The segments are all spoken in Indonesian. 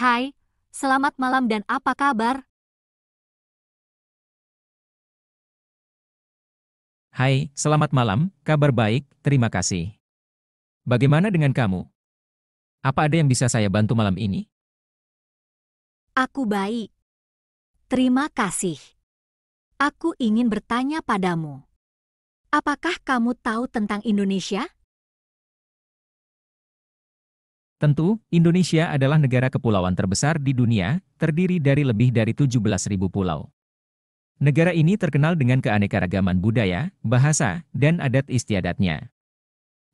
Hai, selamat malam dan apa kabar? Hai, selamat malam, kabar baik, terima kasih. Bagaimana dengan kamu? Apa ada yang bisa saya bantu malam ini? Aku baik. Terima kasih. Aku ingin bertanya padamu. Apakah kamu tahu tentang Indonesia? Tentu, Indonesia adalah negara kepulauan terbesar di dunia, terdiri dari lebih dari 17.000 pulau. Negara ini terkenal dengan keanekaragaman budaya, bahasa, dan adat istiadatnya.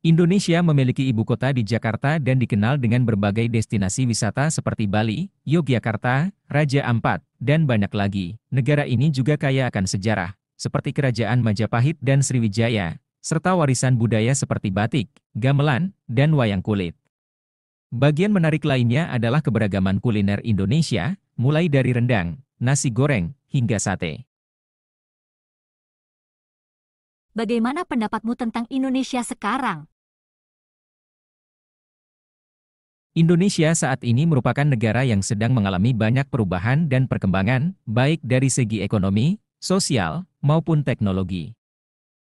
Indonesia memiliki ibu kota di Jakarta dan dikenal dengan berbagai destinasi wisata seperti Bali, Yogyakarta, Raja Ampat, dan banyak lagi. Negara ini juga kaya akan sejarah, seperti Kerajaan Majapahit dan Sriwijaya, serta warisan budaya seperti batik, gamelan, dan wayang kulit. Bagian menarik lainnya adalah keberagaman kuliner Indonesia, mulai dari rendang, nasi goreng, hingga sate. Bagaimana pendapatmu tentang Indonesia sekarang? Indonesia saat ini merupakan negara yang sedang mengalami banyak perubahan dan perkembangan, baik dari segi ekonomi, sosial, maupun teknologi.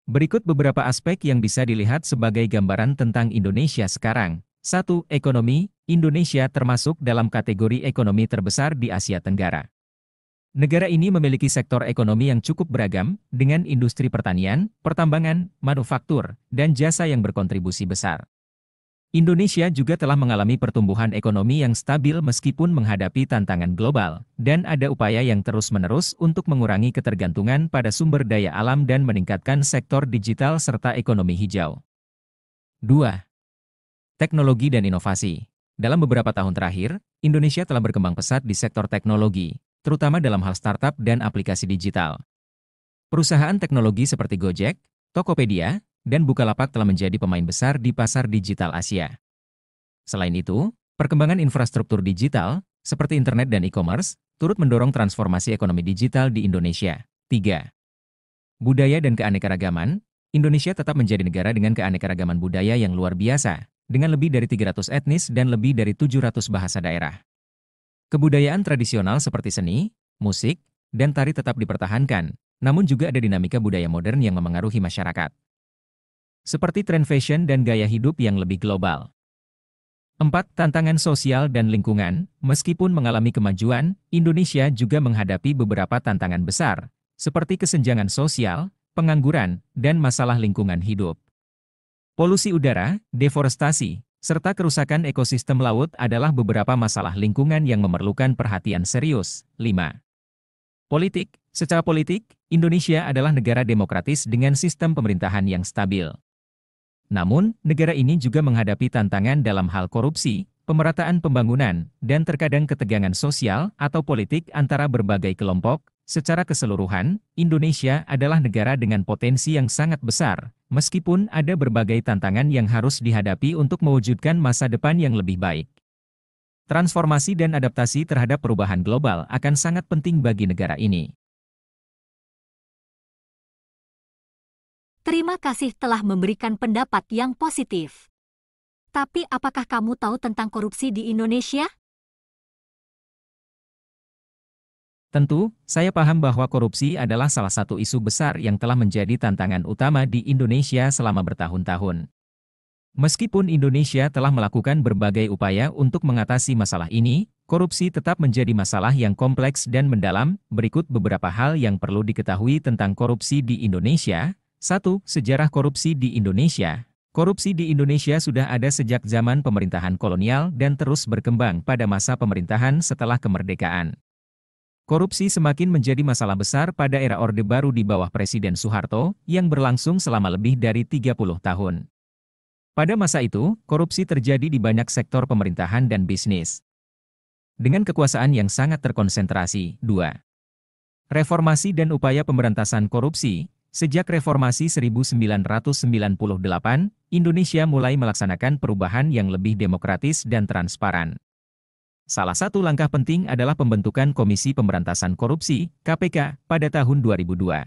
Berikut beberapa aspek yang bisa dilihat sebagai gambaran tentang Indonesia sekarang. 1. Ekonomi. Indonesia termasuk dalam kategori ekonomi terbesar di Asia Tenggara. Negara ini memiliki sektor ekonomi yang cukup beragam, dengan industri pertanian, pertambangan, manufaktur, dan jasa yang berkontribusi besar. Indonesia juga telah mengalami pertumbuhan ekonomi yang stabil meskipun menghadapi tantangan global, dan ada upaya yang terus-menerus untuk mengurangi ketergantungan pada sumber daya alam dan meningkatkan sektor digital serta ekonomi hijau. 2. Teknologi dan inovasi. Dalam beberapa tahun terakhir, Indonesia telah berkembang pesat di sektor teknologi, terutama dalam hal startup dan aplikasi digital. Perusahaan teknologi seperti Gojek, Tokopedia, dan Bukalapak telah menjadi pemain besar di pasar digital Asia. Selain itu, perkembangan infrastruktur digital, seperti internet dan e-commerce, turut mendorong transformasi ekonomi digital di Indonesia. 3. Budaya dan keanekaragaman. Indonesia tetap menjadi negara dengan keanekaragaman budaya yang luar biasa, dengan lebih dari 300 etnis dan lebih dari 700 bahasa daerah. Kebudayaan tradisional seperti seni, musik, dan tari tetap dipertahankan, namun juga ada dinamika budaya modern yang memengaruhi masyarakat, seperti tren fashion dan gaya hidup yang lebih global. 4. Tantangan sosial dan lingkungan. Meskipun mengalami kemajuan, Indonesia juga menghadapi beberapa tantangan besar, seperti kesenjangan sosial, pengangguran, dan masalah lingkungan hidup. Polusi udara, deforestasi, serta kerusakan ekosistem laut adalah beberapa masalah lingkungan yang memerlukan perhatian serius. 5. Politik. Secara politik, Indonesia adalah negara demokratis dengan sistem pemerintahan yang stabil. Namun, negara ini juga menghadapi tantangan dalam hal korupsi, pemerataan pembangunan, dan terkadang ketegangan sosial atau politik antara berbagai kelompok. Secara keseluruhan, Indonesia adalah negara dengan potensi yang sangat besar, meskipun ada berbagai tantangan yang harus dihadapi untuk mewujudkan masa depan yang lebih baik. Transformasi dan adaptasi terhadap perubahan global akan sangat penting bagi negara ini. Terima kasih telah memberikan pendapat yang positif. Tapi apakah kamu tahu tentang korupsi di Indonesia? Tentu, saya paham bahwa korupsi adalah salah satu isu besar yang telah menjadi tantangan utama di Indonesia selama bertahun-tahun. Meskipun Indonesia telah melakukan berbagai upaya untuk mengatasi masalah ini, korupsi tetap menjadi masalah yang kompleks dan mendalam. Berikut beberapa hal yang perlu diketahui tentang korupsi di Indonesia. 1. Sejarah korupsi di Indonesia. Korupsi di Indonesia sudah ada sejak zaman pemerintahan kolonial dan terus berkembang pada masa pemerintahan setelah kemerdekaan. Korupsi semakin menjadi masalah besar pada era Orde Baru di bawah Presiden Soeharto, yang berlangsung selama lebih dari 30 tahun. Pada masa itu, korupsi terjadi di banyak sektor pemerintahan dan bisnis, dengan kekuasaan yang sangat terkonsentrasi. 2. Reformasi dan upaya pemberantasan korupsi. Sejak Reformasi 1998, Indonesia mulai melaksanakan perubahan yang lebih demokratis dan transparan. Salah satu langkah penting adalah pembentukan Komisi Pemberantasan Korupsi, KPK, pada tahun 2002.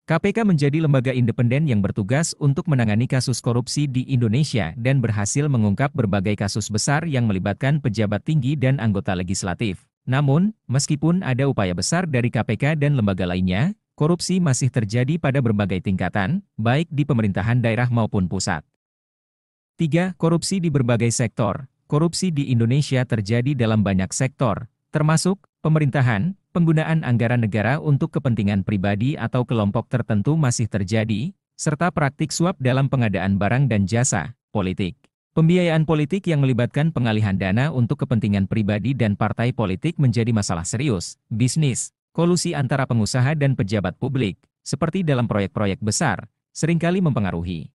KPK menjadi lembaga independen yang bertugas untuk menangani kasus korupsi di Indonesia dan berhasil mengungkap berbagai kasus besar yang melibatkan pejabat tinggi dan anggota legislatif. Namun, meskipun ada upaya besar dari KPK dan lembaga lainnya, korupsi masih terjadi pada berbagai tingkatan, baik di pemerintahan daerah maupun pusat. 3. Korupsi di berbagai sektor. Korupsi di Indonesia terjadi dalam banyak sektor, termasuk pemerintahan. Penggunaan anggaran negara untuk kepentingan pribadi atau kelompok tertentu masih terjadi, serta praktik suap dalam pengadaan barang dan jasa, politik. Pembiayaan politik yang melibatkan pengalihan dana untuk kepentingan pribadi dan partai politik menjadi masalah serius. Bisnis, kolusi antara pengusaha dan pejabat publik, seperti dalam proyek-proyek besar, seringkali mempengaruhi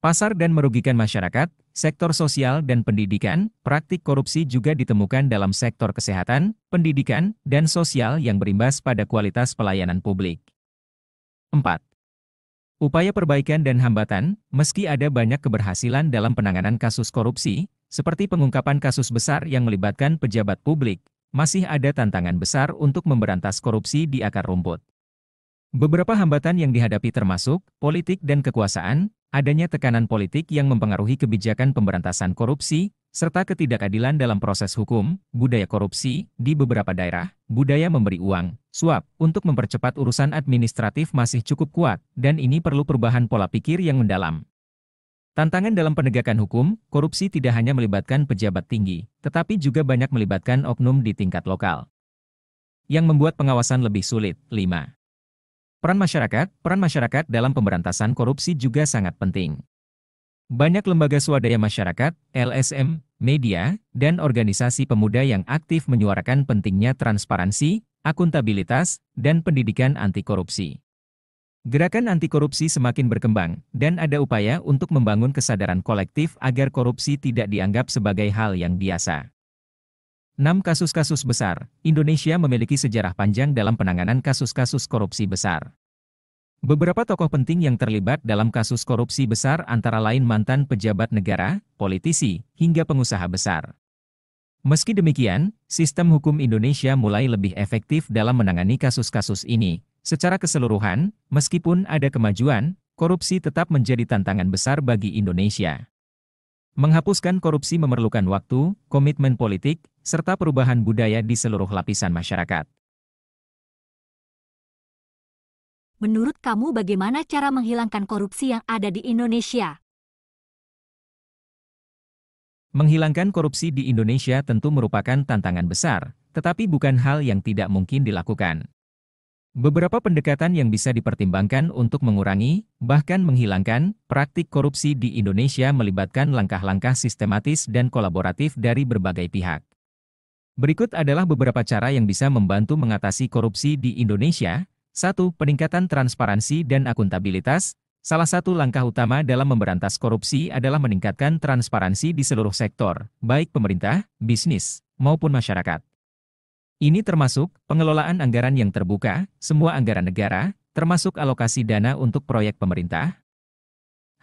pasar dan merugikan masyarakat. Sektor sosial dan pendidikan, praktik korupsi juga ditemukan dalam sektor kesehatan, pendidikan, dan sosial yang berimbas pada kualitas pelayanan publik. 4. Upaya perbaikan dan hambatan. Meski ada banyak keberhasilan dalam penanganan kasus korupsi, seperti pengungkapan kasus besar yang melibatkan pejabat publik, masih ada tantangan besar untuk memberantas korupsi di akar rumput. Beberapa hambatan yang dihadapi termasuk politik dan kekuasaan, adanya tekanan politik yang mempengaruhi kebijakan pemberantasan korupsi, serta ketidakadilan dalam proses hukum, budaya korupsi, di beberapa daerah, budaya memberi uang, suap, untuk mempercepat urusan administratif masih cukup kuat, dan ini perlu perubahan pola pikir yang mendalam. Tantangan dalam penegakan hukum, korupsi tidak hanya melibatkan pejabat tinggi, tetapi juga banyak melibatkan oknum di tingkat lokal, yang membuat pengawasan lebih sulit. 5. Peran masyarakat dalam pemberantasan korupsi juga sangat penting. Banyak lembaga swadaya masyarakat, LSM, media, dan organisasi pemuda yang aktif menyuarakan pentingnya transparansi, akuntabilitas, dan pendidikan anti korupsi. Gerakan anti korupsi semakin berkembang, dan ada upaya untuk membangun kesadaran kolektif agar korupsi tidak dianggap sebagai hal yang biasa. 6. Kasus-kasus besar. Indonesia memiliki sejarah panjang dalam penanganan kasus-kasus korupsi besar. Beberapa tokoh penting yang terlibat dalam kasus korupsi besar antara lain mantan pejabat negara, politisi, hingga pengusaha besar. Meski demikian, sistem hukum Indonesia mulai lebih efektif dalam menangani kasus-kasus ini. Secara keseluruhan, meskipun ada kemajuan, korupsi tetap menjadi tantangan besar bagi Indonesia. Menghapuskan korupsi memerlukan waktu, komitmen politik, serta perubahan budaya di seluruh lapisan masyarakat. Menurut kamu bagaimana cara menghilangkan korupsi yang ada di Indonesia? Menghilangkan korupsi di Indonesia tentu merupakan tantangan besar, tetapi bukan hal yang tidak mungkin dilakukan. Beberapa pendekatan yang bisa dipertimbangkan untuk mengurangi, bahkan menghilangkan, praktik korupsi di Indonesia melibatkan langkah-langkah sistematis dan kolaboratif dari berbagai pihak. Berikut adalah beberapa cara yang bisa membantu mengatasi korupsi di Indonesia. 1. Peningkatan transparansi dan akuntabilitas. Salah satu langkah utama dalam memberantas korupsi adalah meningkatkan transparansi di seluruh sektor, baik pemerintah, bisnis, maupun masyarakat. Ini termasuk pengelolaan anggaran yang terbuka, semua anggaran negara, termasuk alokasi dana untuk proyek pemerintah,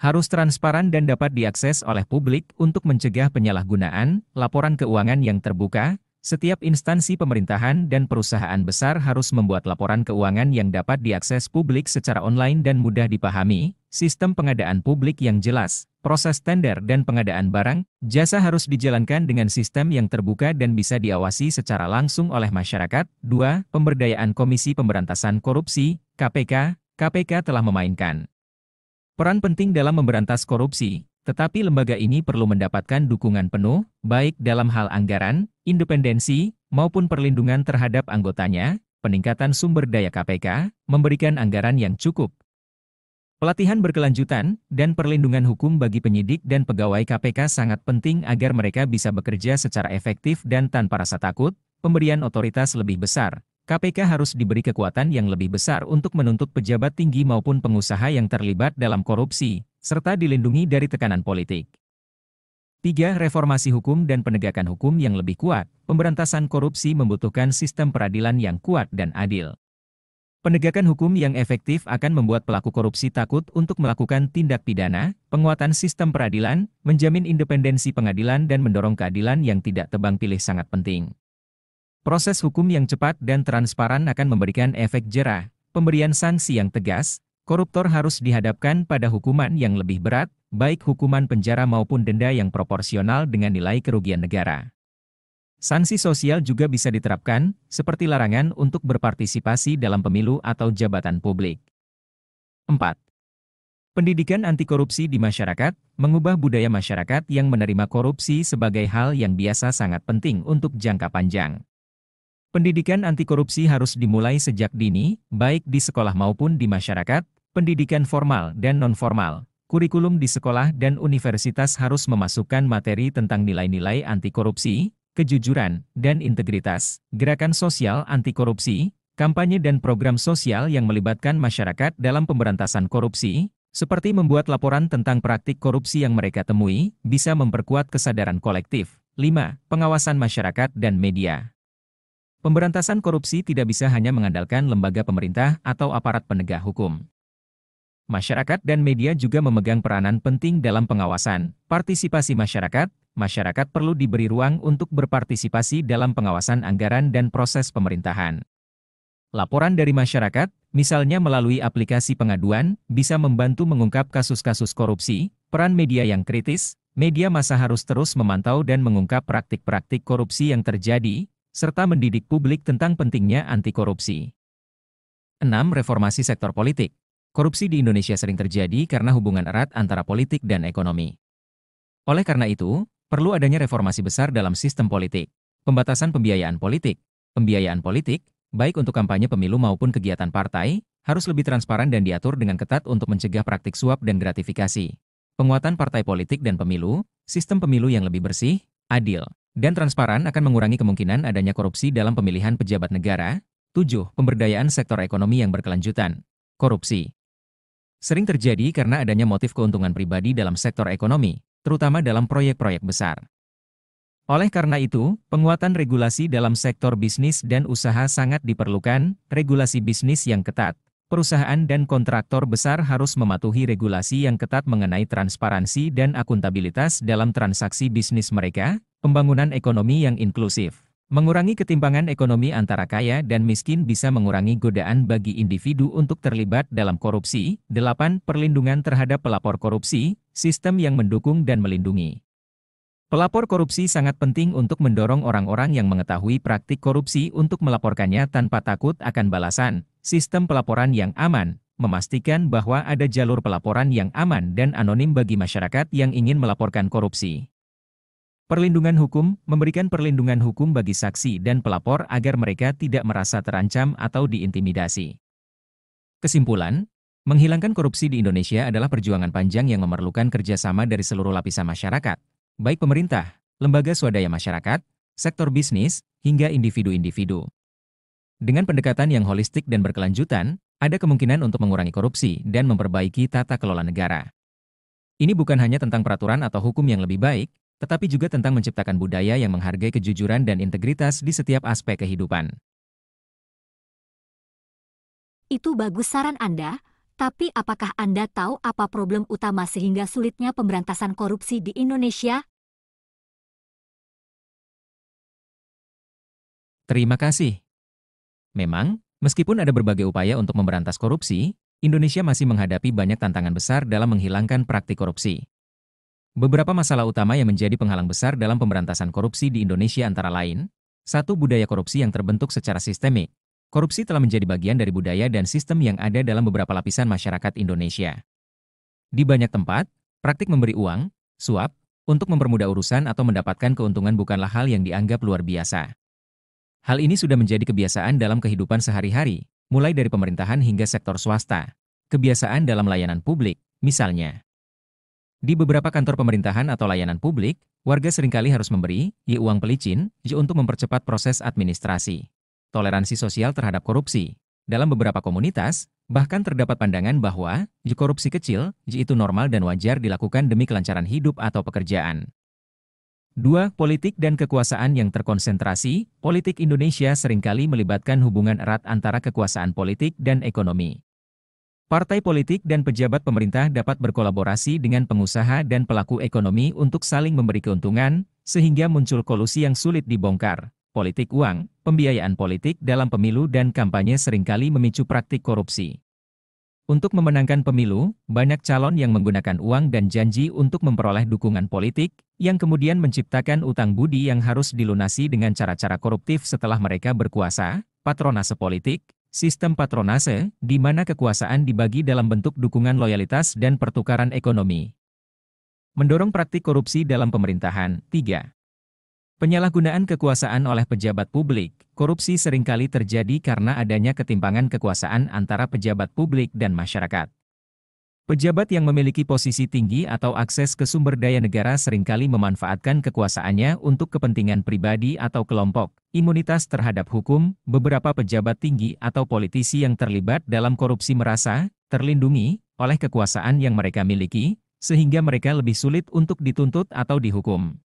harus transparan dan dapat diakses oleh publik untuk mencegah penyalahgunaan. Laporan keuangan yang terbuka. Setiap instansi pemerintahan dan perusahaan besar harus membuat laporan keuangan yang dapat diakses publik secara online dan mudah dipahami. Sistem pengadaan publik yang jelas. Proses tender dan pengadaan barang, jasa harus dijalankan dengan sistem yang terbuka dan bisa diawasi secara langsung oleh masyarakat. 2. Pemberdayaan Komisi Pemberantasan Korupsi, KPK. KPK telah memainkan peran penting dalam memberantas korupsi, tetapi lembaga ini perlu mendapatkan dukungan penuh, baik dalam hal anggaran, independensi, maupun perlindungan terhadap anggotanya. Peningkatan sumber daya KPK, memberikan anggaran yang cukup, pelatihan berkelanjutan, dan perlindungan hukum bagi penyidik dan pegawai KPK sangat penting agar mereka bisa bekerja secara efektif dan tanpa rasa takut. Pemberian otoritas lebih besar. KPK harus diberi kekuatan yang lebih besar untuk menuntut pejabat tinggi maupun pengusaha yang terlibat dalam korupsi, serta dilindungi dari tekanan politik. 3. Reformasi hukum dan penegakan hukum yang lebih kuat. Pemberantasan korupsi membutuhkan sistem peradilan yang kuat dan adil. Penegakan hukum yang efektif akan membuat pelaku korupsi takut untuk melakukan tindak pidana. Penguatan sistem peradilan, menjamin independensi pengadilan dan mendorong keadilan yang tidak tebang pilih sangat penting. Proses hukum yang cepat dan transparan akan memberikan efek jera. pemberian sanksi yang tegas, koruptor harus dihadapkan pada hukuman yang lebih berat, baik hukuman penjara maupun denda yang proporsional dengan nilai kerugian negara. Sanksi sosial juga bisa diterapkan, seperti larangan untuk berpartisipasi dalam pemilu atau jabatan publik. 4. Pendidikan anti korupsi di masyarakat, mengubah budaya masyarakat yang menerima korupsi sebagai hal yang biasa sangat penting untuk jangka panjang. Pendidikan anti korupsi harus dimulai sejak dini, baik di sekolah maupun di masyarakat, pendidikan formal dan non-formal. Kurikulum di sekolah dan universitas harus memasukkan materi tentang nilai-nilai anti korupsi, kejujuran, dan integritas, gerakan sosial anti korupsi, kampanye dan program sosial yang melibatkan masyarakat dalam pemberantasan korupsi, seperti membuat laporan tentang praktik korupsi yang mereka temui, bisa memperkuat kesadaran kolektif. 5. Pengawasan masyarakat dan media. Pemberantasan korupsi tidak bisa hanya mengandalkan lembaga pemerintah atau aparat penegak hukum. Masyarakat dan media juga memegang peranan penting dalam pengawasan. Partisipasi masyarakat perlu diberi ruang untuk berpartisipasi dalam pengawasan anggaran dan proses pemerintahan. Laporan dari masyarakat, misalnya melalui aplikasi pengaduan, bisa membantu mengungkap kasus-kasus korupsi. Peran media yang kritis, media massa harus terus memantau dan mengungkap praktik-praktik korupsi yang terjadi, serta mendidik publik tentang pentingnya anti korupsi. 6. Reformasi sektor politik. Korupsi di Indonesia sering terjadi karena hubungan erat antara politik dan ekonomi. Oleh karena itu, perlu adanya reformasi besar dalam sistem politik. Pembatasan pembiayaan politik. Pembiayaan politik, baik untuk kampanye pemilu maupun kegiatan partai, harus lebih transparan dan diatur dengan ketat untuk mencegah praktik suap dan gratifikasi. Penguatan partai politik dan pemilu, sistem pemilu yang lebih bersih, adil, dan transparan akan mengurangi kemungkinan adanya korupsi dalam pemilihan pejabat negara. 7. Pemberdayaan sektor ekonomi yang berkelanjutan. Korupsi sering terjadi karena adanya motif keuntungan pribadi dalam sektor ekonomi, terutama dalam proyek-proyek besar. Oleh karena itu, penguatan regulasi dalam sektor bisnis dan usaha sangat diperlukan. Regulasi bisnis yang ketat. Perusahaan dan kontraktor besar harus mematuhi regulasi yang ketat mengenai transparansi dan akuntabilitas dalam transaksi bisnis mereka. Pembangunan ekonomi yang inklusif. Mengurangi ketimpangan ekonomi antara kaya dan miskin bisa mengurangi godaan bagi individu untuk terlibat dalam korupsi. 8. Perlindungan terhadap pelapor korupsi, sistem yang mendukung dan melindungi. Pelapor korupsi sangat penting untuk mendorong orang-orang yang mengetahui praktik korupsi untuk melaporkannya tanpa takut akan balasan. Sistem pelaporan yang aman, memastikan bahwa ada jalur pelaporan yang aman dan anonim bagi masyarakat yang ingin melaporkan korupsi. Perlindungan hukum, memberikan perlindungan hukum bagi saksi dan pelapor agar mereka tidak merasa terancam atau diintimidasi. Kesimpulan, menghilangkan korupsi di Indonesia adalah perjuangan panjang yang memerlukan kerjasama dari seluruh lapisan masyarakat, baik pemerintah, lembaga swadaya masyarakat, sektor bisnis, hingga individu-individu. Dengan pendekatan yang holistik dan berkelanjutan, ada kemungkinan untuk mengurangi korupsi dan memperbaiki tata kelola negara. Ini bukan hanya tentang peraturan atau hukum yang lebih baik, tetapi juga tentang menciptakan budaya yang menghargai kejujuran dan integritas di setiap aspek kehidupan. Itu bagus saran Anda, tapi apakah Anda tahu apa problem utama sehingga sulitnya pemberantasan korupsi di Indonesia? Terima kasih. Memang, meskipun ada berbagai upaya untuk memberantas korupsi, Indonesia masih menghadapi banyak tantangan besar dalam menghilangkan praktik korupsi. Beberapa masalah utama yang menjadi penghalang besar dalam pemberantasan korupsi di Indonesia antara lain, 1. Budaya korupsi yang terbentuk secara sistemik. Korupsi telah menjadi bagian dari budaya dan sistem yang ada dalam beberapa lapisan masyarakat Indonesia. Di banyak tempat, praktik memberi uang, suap, untuk mempermudah urusan atau mendapatkan keuntungan bukanlah hal yang dianggap luar biasa. Hal ini sudah menjadi kebiasaan dalam kehidupan sehari-hari, mulai dari pemerintahan hingga sektor swasta. Kebiasaan dalam layanan publik, misalnya. Di beberapa kantor pemerintahan atau layanan publik, warga seringkali harus memberi uang pelicin untuk mempercepat proses administrasi. Toleransi sosial terhadap korupsi. Dalam beberapa komunitas, bahkan terdapat pandangan bahwa korupsi kecil itu normal dan wajar dilakukan demi kelancaran hidup atau pekerjaan. 2. Politik dan kekuasaan yang terkonsentrasi. Politik Indonesia seringkali melibatkan hubungan erat antara kekuasaan politik dan ekonomi. Partai politik dan pejabat pemerintah dapat berkolaborasi dengan pengusaha dan pelaku ekonomi untuk saling memberi keuntungan, sehingga muncul kolusi yang sulit dibongkar. politik uang, pembiayaan politik dalam pemilu dan kampanye seringkali memicu praktik korupsi. Untuk memenangkan pemilu, banyak calon yang menggunakan uang dan janji untuk memperoleh dukungan politik, yang kemudian menciptakan utang budi yang harus dilunasi dengan cara-cara koruptif setelah mereka berkuasa, patronase politik, sistem patronase, di mana kekuasaan dibagi dalam bentuk dukungan loyalitas dan pertukaran ekonomi. Mendorong praktik korupsi dalam pemerintahan. 3. Penyalahgunaan kekuasaan oleh pejabat publik. Korupsi seringkali terjadi karena adanya ketimpangan kekuasaan antara pejabat publik dan masyarakat. Pejabat yang memiliki posisi tinggi atau akses ke sumber daya negara seringkali memanfaatkan kekuasaannya untuk kepentingan pribadi atau kelompok. Imunitas terhadap hukum, beberapa pejabat tinggi atau politisi yang terlibat dalam korupsi merasa terlindungi oleh kekuasaan yang mereka miliki, sehingga mereka lebih sulit untuk dituntut atau dihukum.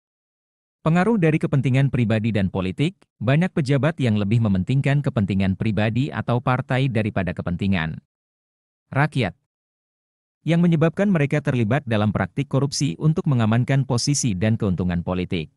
Pengaruh dari kepentingan pribadi dan politik, banyak pejabat yang lebih mementingkan kepentingan pribadi atau partai daripada kepentingan rakyat, yang menyebabkan mereka terlibat dalam praktik korupsi untuk mengamankan posisi dan keuntungan politik.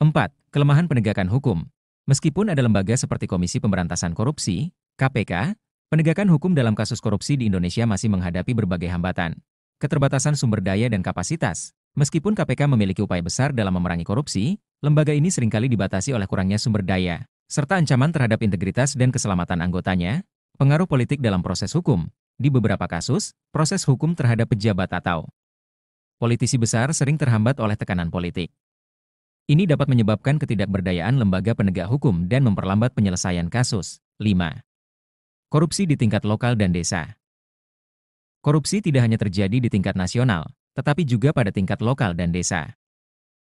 4. Kelemahan penegakan hukum. Meskipun ada lembaga seperti Komisi Pemberantasan Korupsi, KPK, penegakan hukum dalam kasus korupsi di Indonesia masih menghadapi berbagai hambatan. Keterbatasan sumber daya dan kapasitas. Meskipun KPK memiliki upaya besar dalam memerangi korupsi, lembaga ini seringkali dibatasi oleh kurangnya sumber daya, serta ancaman terhadap integritas dan keselamatan anggotanya. Pengaruh politik dalam proses hukum. Di beberapa kasus, proses hukum terhadap pejabat atau politisi besar sering terhambat oleh tekanan politik. Ini dapat menyebabkan ketidakberdayaan lembaga penegak hukum dan memperlambat penyelesaian kasus. 5. Korupsi di tingkat lokal dan desa. Korupsi tidak hanya terjadi di tingkat nasional, tetapi juga pada tingkat lokal dan desa.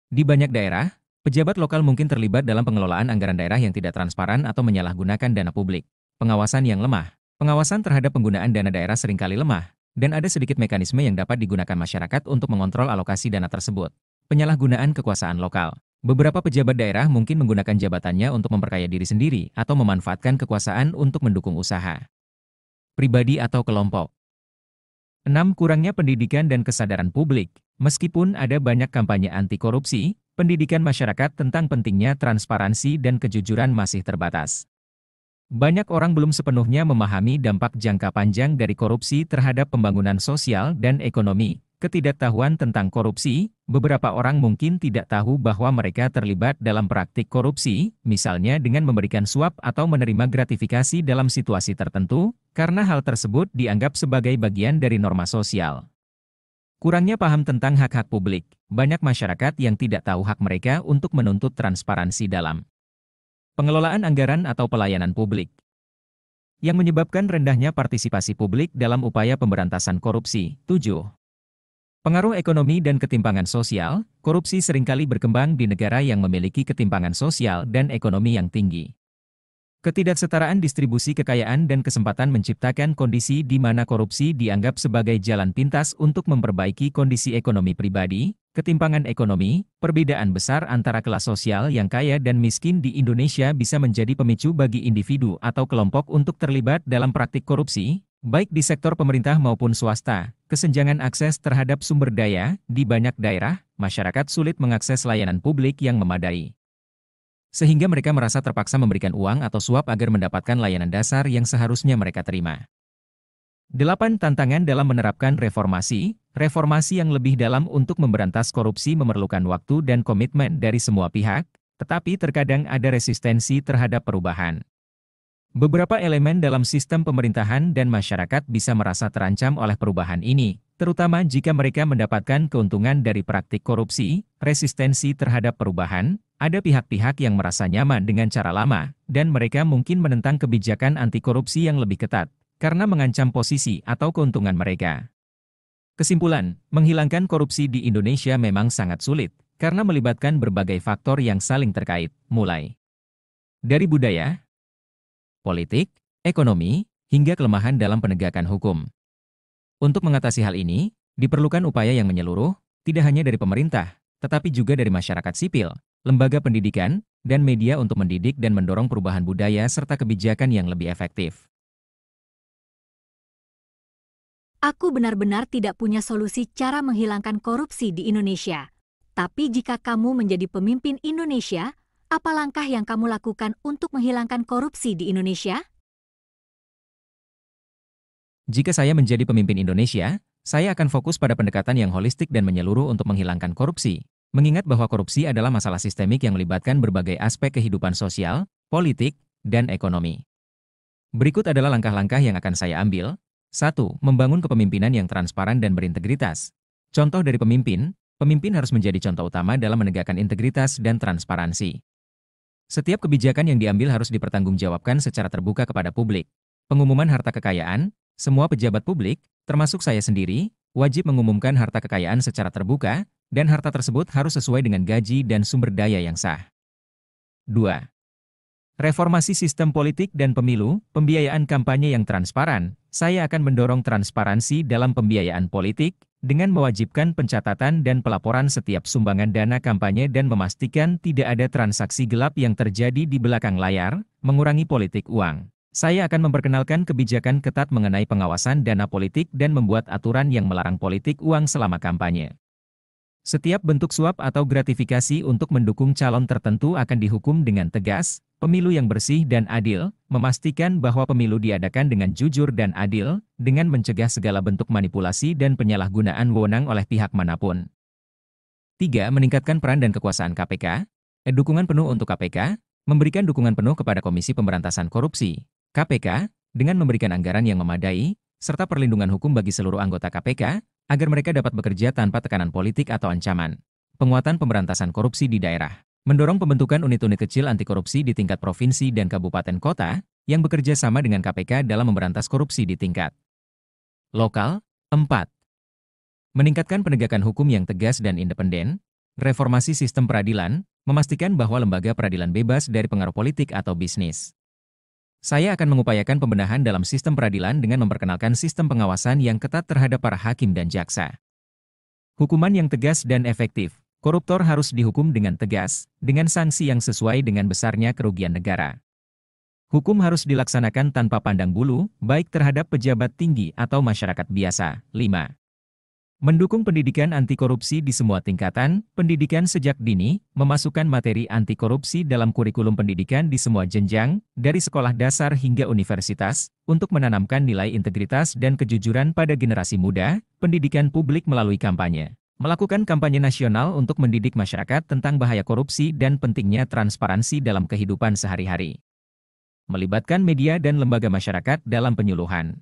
Di banyak daerah, pejabat lokal mungkin terlibat dalam pengelolaan anggaran daerah yang tidak transparan atau menyalahgunakan dana publik. Pengawasan yang lemah. Pengawasan terhadap penggunaan dana daerah seringkali lemah, dan ada sedikit mekanisme yang dapat digunakan masyarakat untuk mengontrol alokasi dana tersebut. Penyalahgunaan kekuasaan lokal. Beberapa pejabat daerah mungkin menggunakan jabatannya untuk memperkaya diri sendiri atau memanfaatkan kekuasaan untuk mendukung usaha pribadi atau kelompok. 6. Kurangnya pendidikan dan kesadaran publik. Meskipun ada banyak kampanye anti korupsi, pendidikan masyarakat tentang pentingnya transparansi dan kejujuran masih terbatas. Banyak orang belum sepenuhnya memahami dampak jangka panjang dari korupsi terhadap pembangunan sosial dan ekonomi. Ketidaktahuan tentang korupsi, beberapa orang mungkin tidak tahu bahwa mereka terlibat dalam praktik korupsi, misalnya dengan memberikan suap atau menerima gratifikasi dalam situasi tertentu, karena hal tersebut dianggap sebagai bagian dari norma sosial. Kurangnya paham tentang hak-hak publik. Banyak masyarakat yang tidak tahu hak mereka untuk menuntut transparansi dalam pengelolaan anggaran atau pelayanan publik, yang menyebabkan rendahnya partisipasi publik dalam upaya pemberantasan korupsi. 7. Pengaruh ekonomi dan ketimpangan sosial. Korupsi seringkali berkembang di negara yang memiliki ketimpangan sosial dan ekonomi yang tinggi. Ketidaksetaraan distribusi kekayaan dan kesempatan menciptakan kondisi di mana korupsi dianggap sebagai jalan pintas untuk memperbaiki kondisi ekonomi pribadi. Ketimpangan ekonomi, perbedaan besar antara kelas sosial yang kaya dan miskin di Indonesia bisa menjadi pemicu bagi individu atau kelompok untuk terlibat dalam praktik korupsi, baik di sektor pemerintah maupun swasta. Kesenjangan akses terhadap sumber daya. Di banyak daerah, masyarakat sulit mengakses layanan publik yang memadai, sehingga mereka merasa terpaksa memberikan uang atau suap agar mendapatkan layanan dasar yang seharusnya mereka terima. 8. Tantangan dalam menerapkan reformasi. Reformasi yang lebih dalam untuk memberantas korupsi memerlukan waktu dan komitmen dari semua pihak, tetapi terkadang ada resistensi terhadap perubahan. Beberapa elemen dalam sistem pemerintahan dan masyarakat bisa merasa terancam oleh perubahan ini, terutama jika mereka mendapatkan keuntungan dari praktik korupsi. Resistensi terhadap perubahan. Ada pihak-pihak yang merasa nyaman dengan cara lama, dan mereka mungkin menentang kebijakan anti korupsi yang lebih ketat, karena mengancam posisi atau keuntungan mereka. Kesimpulan, menghilangkan korupsi di Indonesia memang sangat sulit, karena melibatkan berbagai faktor yang saling terkait, mulai dari budaya, politik, ekonomi, hingga kelemahan dalam penegakan hukum. Untuk mengatasi hal ini, diperlukan upaya yang menyeluruh, tidak hanya dari pemerintah, tetapi juga dari masyarakat sipil, lembaga pendidikan, dan media untuk mendidik dan mendorong perubahan budaya serta kebijakan yang lebih efektif. Aku benar-benar tidak punya solusi cara menghilangkan korupsi di Indonesia. Tapi jika kamu menjadi pemimpin Indonesia, Apa langkah yang kamu lakukan untuk menghilangkan korupsi di Indonesia? Jika saya menjadi pemimpin Indonesia, saya akan fokus pada pendekatan yang holistik dan menyeluruh untuk menghilangkan korupsi. Mengingat bahwa korupsi adalah masalah sistemik yang melibatkan berbagai aspek kehidupan sosial, politik, dan ekonomi. Berikut adalah langkah-langkah yang akan saya ambil. 1. Membangun kepemimpinan yang transparan dan berintegritas. Contoh dari pemimpin, pemimpin harus menjadi contoh utama dalam menegakkan integritas dan transparansi. Setiap kebijakan yang diambil harus dipertanggungjawabkan secara terbuka kepada publik. Pengumuman harta kekayaan, semua pejabat publik, termasuk saya sendiri, wajib mengumumkan harta kekayaan secara terbuka, dan harta tersebut harus sesuai dengan gaji dan sumber daya yang sah. 2. Reformasi sistem politik dan pemilu, pembiayaan kampanye yang transparan. Saya akan mendorong transparansi dalam pembiayaan politik, dengan mewajibkan pencatatan dan pelaporan setiap sumbangan dana kampanye dan memastikan tidak ada transaksi gelap yang terjadi di belakang layar, mengurangi politik uang. Saya akan memperkenalkan kebijakan ketat mengenai pengawasan dana politik dan membuat aturan yang melarang politik uang selama kampanye. Setiap bentuk suap atau gratifikasi untuk mendukung calon tertentu akan dihukum dengan tegas. Pemilu yang bersih dan adil, memastikan bahwa pemilu diadakan dengan jujur dan adil, dengan mencegah segala bentuk manipulasi dan penyalahgunaan wewenang oleh pihak manapun. 3. Meningkatkan peran dan kekuasaan KPK. Dukungan penuh untuk KPK, memberikan dukungan penuh kepada Komisi Pemberantasan Korupsi, KPK, dengan memberikan anggaran yang memadai, serta perlindungan hukum bagi seluruh anggota KPK, agar mereka dapat bekerja tanpa tekanan politik atau ancaman. Penguatan pemberantasan korupsi di daerah. Mendorong pembentukan unit-unit kecil anti korupsi di tingkat provinsi dan kabupaten kota, yang bekerja sama dengan KPK dalam memberantas korupsi di tingkat lokal. 4. Meningkatkan penegakan hukum yang tegas dan independen. Reformasi sistem peradilan, memastikan bahwa lembaga peradilan bebas dari pengaruh politik atau bisnis. Saya akan mengupayakan pembenahan dalam sistem peradilan dengan memperkenalkan sistem pengawasan yang ketat terhadap para hakim dan jaksa. Hukuman yang tegas dan efektif. Koruptor harus dihukum dengan tegas, dengan sanksi yang sesuai dengan besarnya kerugian negara. Hukum harus dilaksanakan tanpa pandang bulu, baik terhadap pejabat tinggi atau masyarakat biasa. 5. Mendukung pendidikan anti korupsi di semua tingkatan, pendidikan sejak dini, memasukkan materi anti korupsi dalam kurikulum pendidikan di semua jenjang, dari sekolah dasar hingga universitas, untuk menanamkan nilai integritas dan kejujuran pada generasi muda, pendidikan publik melalui kampanye. Melakukan kampanye nasional untuk mendidik masyarakat tentang bahaya korupsi dan pentingnya transparansi dalam kehidupan sehari-hari. Melibatkan media dan lembaga masyarakat dalam penyuluhan.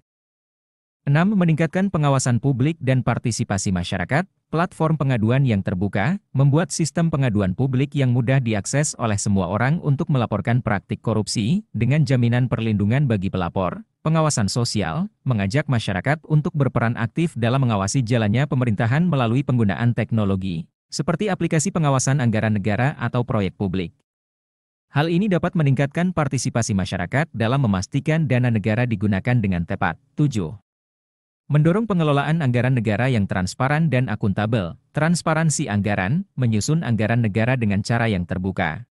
6. Meningkatkan pengawasan publik dan partisipasi masyarakat, platform pengaduan yang terbuka, membuat sistem pengaduan publik yang mudah diakses oleh semua orang untuk melaporkan praktik korupsi, dengan jaminan perlindungan bagi pelapor, pengawasan sosial, mengajak masyarakat untuk berperan aktif dalam mengawasi jalannya pemerintahan melalui penggunaan teknologi, seperti aplikasi pengawasan anggaran negara atau proyek publik. Hal ini dapat meningkatkan partisipasi masyarakat dalam memastikan dana negara digunakan dengan tepat. 7. Mendorong pengelolaan anggaran negara yang transparan dan akuntabel. Transparansi anggaran, menyusun anggaran negara dengan cara yang terbuka.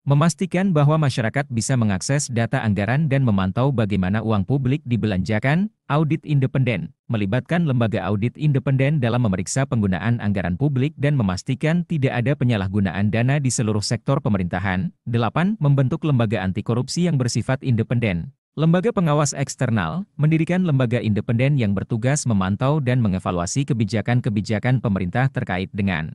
Memastikan bahwa masyarakat bisa mengakses data anggaran dan memantau bagaimana uang publik dibelanjakan. Audit independen, melibatkan lembaga audit independen dalam memeriksa penggunaan anggaran publik dan memastikan tidak ada penyalahgunaan dana di seluruh sektor pemerintahan. 8. Membentuk lembaga anti korupsi yang bersifat independen. Lembaga pengawas eksternal, mendirikan lembaga independen yang bertugas memantau dan mengevaluasi kebijakan-kebijakan pemerintah terkait dengan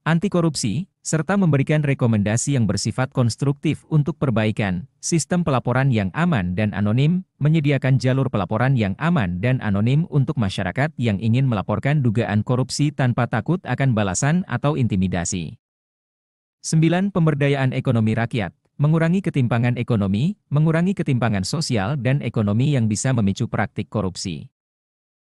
anti korupsi, serta memberikan rekomendasi yang bersifat konstruktif untuk perbaikan sistem pelaporan yang aman dan anonim, menyediakan jalur pelaporan yang aman dan anonim untuk masyarakat yang ingin melaporkan dugaan korupsi tanpa takut akan balasan atau intimidasi. 9. Pemberdayaan ekonomi rakyat. Mengurangi ketimpangan ekonomi, mengurangi ketimpangan sosial dan ekonomi yang bisa memicu praktik korupsi.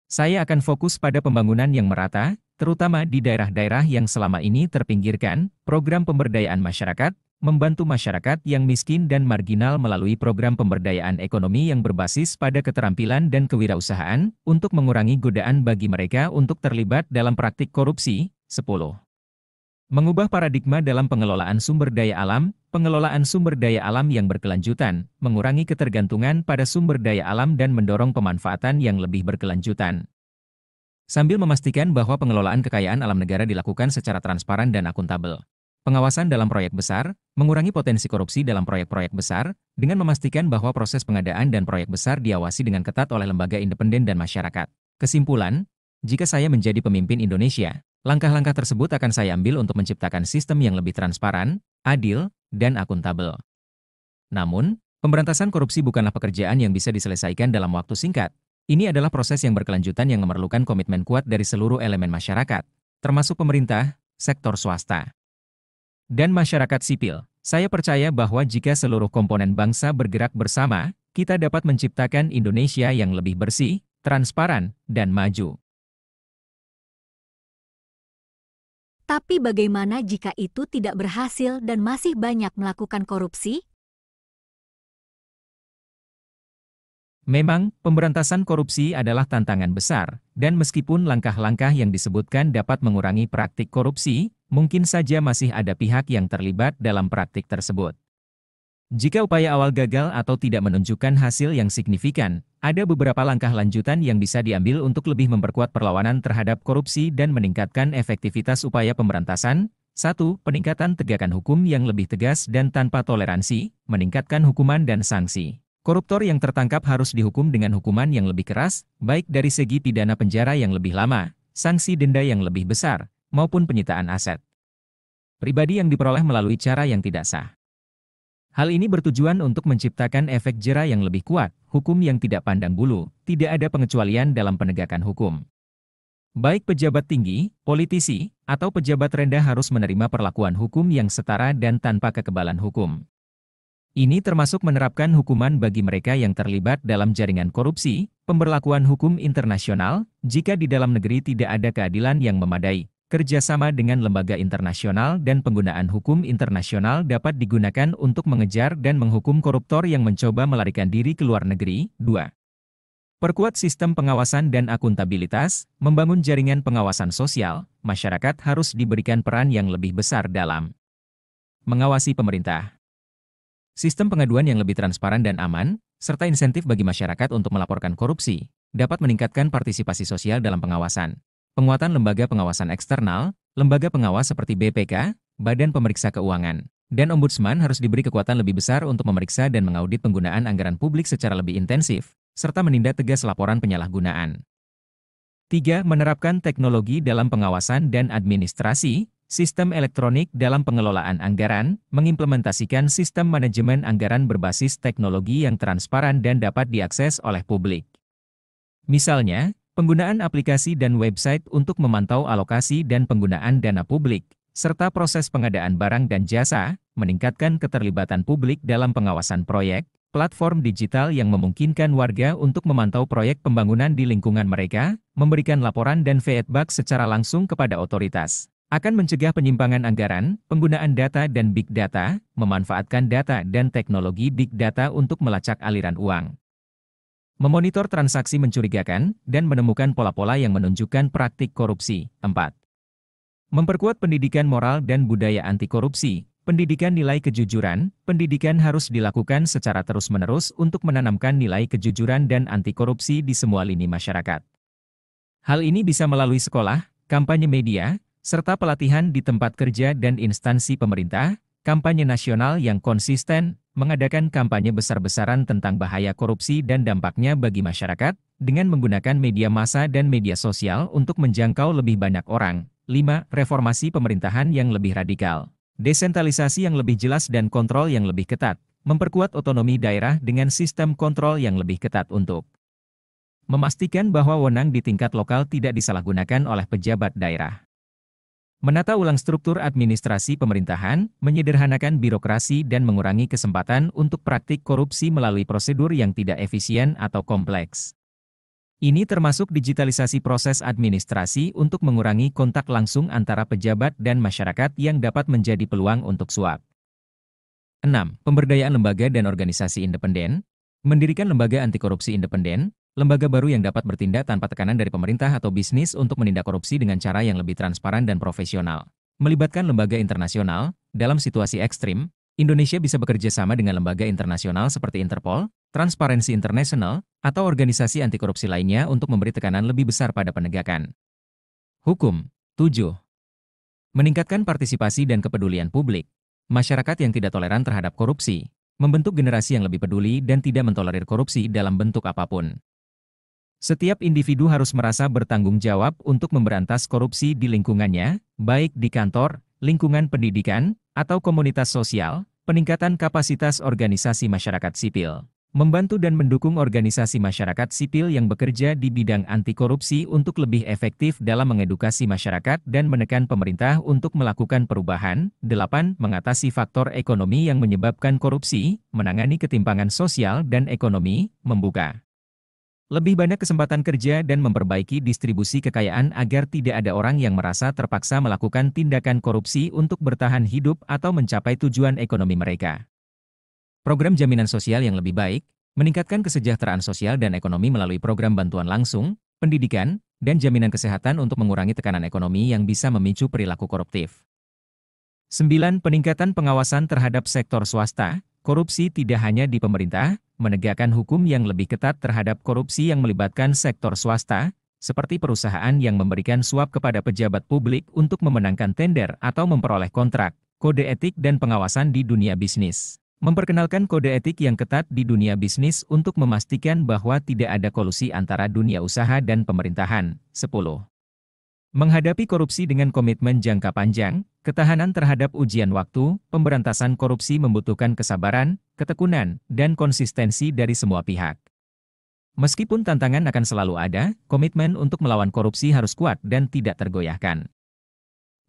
Saya akan fokus pada pembangunan yang merata, terutama di daerah-daerah yang selama ini terpinggirkan, program pemberdayaan masyarakat, membantu masyarakat yang miskin dan marginal melalui program pemberdayaan ekonomi yang berbasis pada keterampilan dan kewirausahaan, untuk mengurangi godaan bagi mereka untuk terlibat dalam praktik korupsi. 10. Mengubah paradigma dalam pengelolaan sumber daya alam, pengelolaan sumber daya alam yang berkelanjutan, mengurangi ketergantungan pada sumber daya alam dan mendorong pemanfaatan yang lebih berkelanjutan. Sambil memastikan bahwa pengelolaan kekayaan alam negara dilakukan secara transparan dan akuntabel. Pengawasan dalam proyek besar, mengurangi potensi korupsi dalam proyek-proyek besar, dengan memastikan bahwa proses pengadaan dan proyek besar diawasi dengan ketat oleh lembaga independen dan masyarakat. Kesimpulan, jika saya menjadi pemimpin Indonesia, langkah-langkah tersebut akan saya ambil untuk menciptakan sistem yang lebih transparan, adil, dan akuntabel. Namun, pemberantasan korupsi bukanlah pekerjaan yang bisa diselesaikan dalam waktu singkat. Ini adalah proses yang berkelanjutan yang memerlukan komitmen kuat dari seluruh elemen masyarakat, termasuk pemerintah, sektor swasta, dan masyarakat sipil. Saya percaya bahwa jika seluruh komponen bangsa bergerak bersama, kita dapat menciptakan Indonesia yang lebih bersih, transparan, dan maju. Tapi bagaimana jika itu tidak berhasil dan masih banyak melakukan korupsi? Memang, pemberantasan korupsi adalah tantangan besar, dan meskipun langkah-langkah yang disebutkan dapat mengurangi praktik korupsi, mungkin saja masih ada pihak yang terlibat dalam praktik tersebut. Jika upaya awal gagal atau tidak menunjukkan hasil yang signifikan, ada beberapa langkah lanjutan yang bisa diambil untuk lebih memperkuat perlawanan terhadap korupsi dan meningkatkan efektivitas upaya pemberantasan. 1. Peningkatan tegakan hukum yang lebih tegas dan tanpa toleransi, meningkatkan hukuman dan sanksi. Koruptor yang tertangkap harus dihukum dengan hukuman yang lebih keras, baik dari segi pidana penjara yang lebih lama, sanksi denda yang lebih besar, maupun penyitaan aset pribadi yang diperoleh melalui cara yang tidak sah. Hal ini bertujuan untuk menciptakan efek jera yang lebih kuat, hukum yang tidak pandang bulu, tidak ada pengecualian dalam penegakan hukum. Baik pejabat tinggi, politisi, atau pejabat rendah harus menerima perlakuan hukum yang setara dan tanpa kekebalan hukum. Ini termasuk menerapkan hukuman bagi mereka yang terlibat dalam jaringan korupsi, pemberlakuan hukum internasional, jika di dalam negeri tidak ada keadilan yang memadai, kerjasama dengan lembaga internasional dan penggunaan hukum internasional dapat digunakan untuk mengejar dan menghukum koruptor yang mencoba melarikan diri ke luar negeri. 2. Perkuat sistem pengawasan dan akuntabilitas, membangun jaringan pengawasan sosial, masyarakat harus diberikan peran yang lebih besar dalam mengawasi pemerintah. Sistem pengaduan yang lebih transparan dan aman, serta insentif bagi masyarakat untuk melaporkan korupsi, dapat meningkatkan partisipasi sosial dalam pengawasan. Penguatan lembaga pengawasan eksternal, lembaga pengawas seperti BPK, Badan Pemeriksa Keuangan, dan Ombudsman harus diberi kekuatan lebih besar untuk memeriksa dan mengaudit penggunaan anggaran publik secara lebih intensif, serta menindak tegas laporan penyalahgunaan. 3. Menerapkan teknologi dalam pengawasan dan administrasi, sistem elektronik dalam pengelolaan anggaran, mengimplementasikan sistem manajemen anggaran berbasis teknologi yang transparan dan dapat diakses oleh publik. Misalnya, penggunaan aplikasi dan website untuk memantau alokasi dan penggunaan dana publik, serta proses pengadaan barang dan jasa, meningkatkan keterlibatan publik dalam pengawasan proyek, platform digital yang memungkinkan warga untuk memantau proyek pembangunan di lingkungan mereka, memberikan laporan dan feedback secara langsung kepada otoritas. Akan mencegah penyimpangan anggaran, penggunaan data dan big data, memanfaatkan data dan teknologi big data untuk melacak aliran uang. Memonitor transaksi mencurigakan, dan menemukan pola-pola yang menunjukkan praktik korupsi. 4. Memperkuat pendidikan moral dan budaya anti korupsi. Pendidikan nilai kejujuran, pendidikan harus dilakukan secara terus-menerus untuk menanamkan nilai kejujuran dan anti korupsi di semua lini masyarakat. Hal ini bisa melalui sekolah, kampanye media, serta pelatihan di tempat kerja dan instansi pemerintah, kampanye nasional yang konsisten, mengadakan kampanye besar-besaran tentang bahaya korupsi dan dampaknya bagi masyarakat, dengan menggunakan media massa dan media sosial untuk menjangkau lebih banyak orang. 5. Reformasi pemerintahan yang lebih radikal. Desentralisasi yang lebih jelas dan kontrol yang lebih ketat, memperkuat otonomi daerah dengan sistem kontrol yang lebih ketat untuk memastikan bahwa wewenang di tingkat lokal tidak disalahgunakan oleh pejabat daerah. Menata ulang struktur administrasi pemerintahan, menyederhanakan birokrasi dan mengurangi kesempatan untuk praktik korupsi melalui prosedur yang tidak efisien atau kompleks. Ini termasuk digitalisasi proses administrasi untuk mengurangi kontak langsung antara pejabat dan masyarakat yang dapat menjadi peluang untuk suap. 6. Pemberdayaan lembaga dan organisasi independen. Mendirikan lembaga anti korupsi independen, lembaga baru yang dapat bertindak tanpa tekanan dari pemerintah atau bisnis untuk menindak korupsi dengan cara yang lebih transparan dan profesional. Melibatkan lembaga internasional, dalam situasi ekstrim, Indonesia bisa bekerja sama dengan lembaga internasional seperti Interpol, Transparency International, atau organisasi anti korupsi lainnya untuk memberi tekanan lebih besar pada penegakan hukum. 7. meningkatkan partisipasi dan kepedulian publik, masyarakat yang tidak toleran terhadap korupsi, membentuk generasi yang lebih peduli dan tidak mentolerir korupsi dalam bentuk apapun. Setiap individu harus merasa bertanggung jawab untuk memberantas korupsi di lingkungannya, baik di kantor, lingkungan pendidikan, atau komunitas sosial, peningkatan kapasitas organisasi masyarakat sipil. Membantu dan mendukung organisasi masyarakat sipil yang bekerja di bidang anti korupsi untuk lebih efektif dalam mengedukasi masyarakat dan menekan pemerintah untuk melakukan perubahan. 8. Mengatasi faktor ekonomi yang menyebabkan korupsi, menangani ketimpangan sosial dan ekonomi, membuka lebih banyak kesempatan kerja dan memperbaiki distribusi kekayaan agar tidak ada orang yang merasa terpaksa melakukan tindakan korupsi untuk bertahan hidup atau mencapai tujuan ekonomi mereka. Program jaminan sosial yang lebih baik, meningkatkan kesejahteraan sosial dan ekonomi melalui program bantuan langsung, pendidikan, dan jaminan kesehatan untuk mengurangi tekanan ekonomi yang bisa memicu perilaku koruptif. 9. Peningkatan pengawasan terhadap sektor swasta, korupsi tidak hanya di pemerintah, menegakkan hukum yang lebih ketat terhadap korupsi yang melibatkan sektor swasta, seperti perusahaan yang memberikan suap kepada pejabat publik untuk memenangkan tender atau memperoleh kontrak, kode etik dan pengawasan di dunia bisnis. Memperkenalkan kode etik yang ketat di dunia bisnis untuk memastikan bahwa tidak ada kolusi antara dunia usaha dan pemerintahan. 10. Menghadapi korupsi dengan komitmen jangka panjang, ketahanan terhadap ujian waktu, pemberantasan korupsi membutuhkan kesabaran, ketekunan, dan konsistensi dari semua pihak. Meskipun tantangan akan selalu ada, komitmen untuk melawan korupsi harus kuat dan tidak tergoyahkan.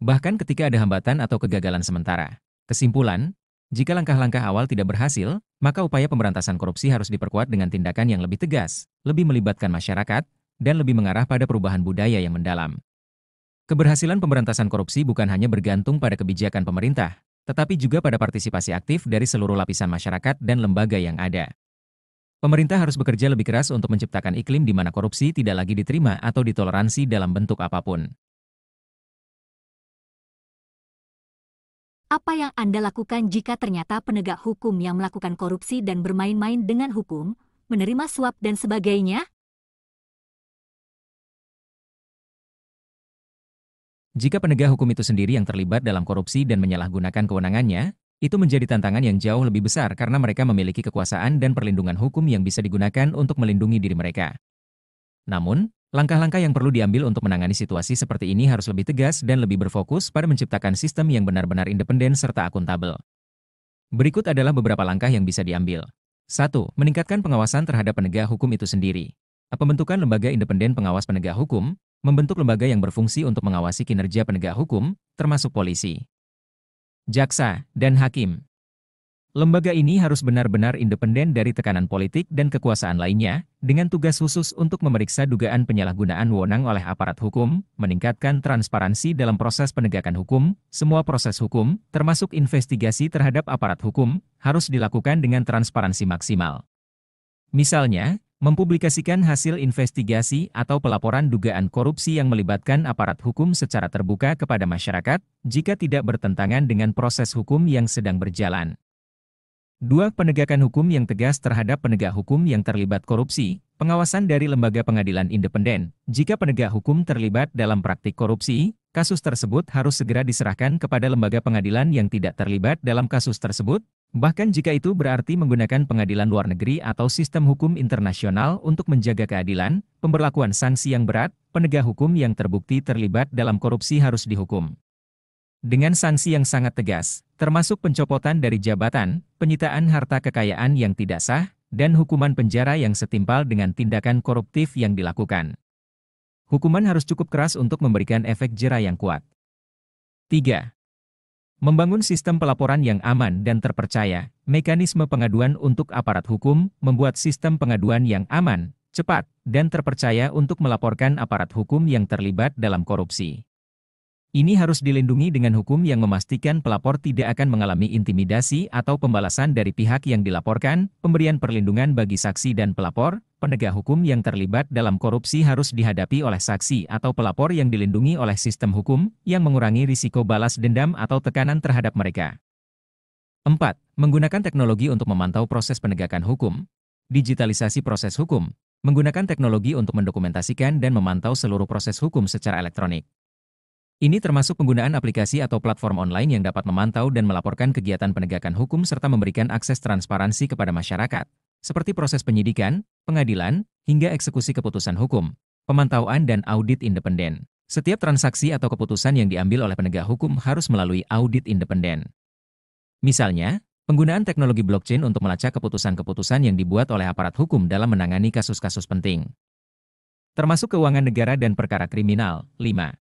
Bahkan ketika ada hambatan atau kegagalan sementara. Kesimpulan, jika langkah-langkah awal tidak berhasil, maka upaya pemberantasan korupsi harus diperkuat dengan tindakan yang lebih tegas, lebih melibatkan masyarakat, dan lebih mengarah pada perubahan budaya yang mendalam. Keberhasilan pemberantasan korupsi bukan hanya bergantung pada kebijakan pemerintah, tetapi juga pada partisipasi aktif dari seluruh lapisan masyarakat dan lembaga yang ada. Pemerintah harus bekerja lebih keras untuk menciptakan iklim di mana korupsi tidak lagi diterima atau ditoleransi dalam bentuk apapun. Apa yang Anda lakukan jika ternyata penegak hukum yang melakukan korupsi dan bermain-main dengan hukum, menerima suap dan sebagainya? Jika penegak hukum itu sendiri yang terlibat dalam korupsi dan menyalahgunakan kewenangannya, itu menjadi tantangan yang jauh lebih besar karena mereka memiliki kekuasaan dan perlindungan hukum yang bisa digunakan untuk melindungi diri mereka. Namun, langkah-langkah yang perlu diambil untuk menangani situasi seperti ini harus lebih tegas dan lebih berfokus pada menciptakan sistem yang benar-benar independen serta akuntabel. Berikut adalah beberapa langkah yang bisa diambil. 1. Meningkatkan pengawasan terhadap penegak hukum itu sendiri. Pembentukan lembaga independen pengawas penegak hukum, membentuk lembaga yang berfungsi untuk mengawasi kinerja penegak hukum, termasuk polisi, jaksa, dan hakim. Lembaga ini harus benar-benar independen dari tekanan politik dan kekuasaan lainnya, dengan tugas khusus untuk memeriksa dugaan penyalahgunaan wewenang oleh aparat hukum, meningkatkan transparansi dalam proses penegakan hukum. Semua proses hukum, termasuk investigasi terhadap aparat hukum, harus dilakukan dengan transparansi maksimal. Misalnya, mempublikasikan hasil investigasi atau pelaporan dugaan korupsi yang melibatkan aparat hukum secara terbuka kepada masyarakat, jika tidak bertentangan dengan proses hukum yang sedang berjalan. 2. Penegakan hukum yang tegas terhadap penegak hukum yang terlibat korupsi, pengawasan dari lembaga pengadilan independen. Jika penegak hukum terlibat dalam praktik korupsi, kasus tersebut harus segera diserahkan kepada lembaga pengadilan yang tidak terlibat dalam kasus tersebut, bahkan jika itu berarti menggunakan pengadilan luar negeri atau sistem hukum internasional untuk menjaga keadilan. Pemberlakuan sanksi yang berat, penegak hukum yang terbukti terlibat dalam korupsi harus dihukum dengan sanksi yang sangat tegas, termasuk pencopotan dari jabatan, penyitaan harta kekayaan yang tidak sah, dan hukuman penjara yang setimpal dengan tindakan koruptif yang dilakukan. Hukuman harus cukup keras untuk memberikan efek jera yang kuat. 3. Membangun sistem pelaporan yang aman dan terpercaya. Mekanisme pengaduan untuk aparat hukum, membuat sistem pengaduan yang aman, cepat, dan terpercaya untuk melaporkan aparat hukum yang terlibat dalam korupsi. Ini harus dilindungi dengan hukum yang memastikan pelapor tidak akan mengalami intimidasi atau pembalasan dari pihak yang dilaporkan, pemberian perlindungan bagi saksi dan pelapor. Penegak hukum yang terlibat dalam korupsi harus dihadapi oleh saksi atau pelapor yang dilindungi oleh sistem hukum, yang mengurangi risiko balas dendam atau tekanan terhadap mereka. 4. Menggunakan teknologi untuk memantau proses penegakan hukum. Digitalisasi proses hukum. Menggunakan teknologi untuk mendokumentasikan dan memantau seluruh proses hukum secara elektronik. Ini termasuk penggunaan aplikasi atau platform online yang dapat memantau dan melaporkan kegiatan penegakan hukum serta memberikan akses transparansi kepada masyarakat, seperti proses penyidikan, pengadilan, hingga eksekusi keputusan hukum, pemantauan dan audit independen. Setiap transaksi atau keputusan yang diambil oleh penegak hukum harus melalui audit independen. Misalnya, penggunaan teknologi blockchain untuk melacak keputusan-keputusan yang dibuat oleh aparat hukum dalam menangani kasus-kasus penting. Termasuk keuangan negara dan perkara kriminal. 5.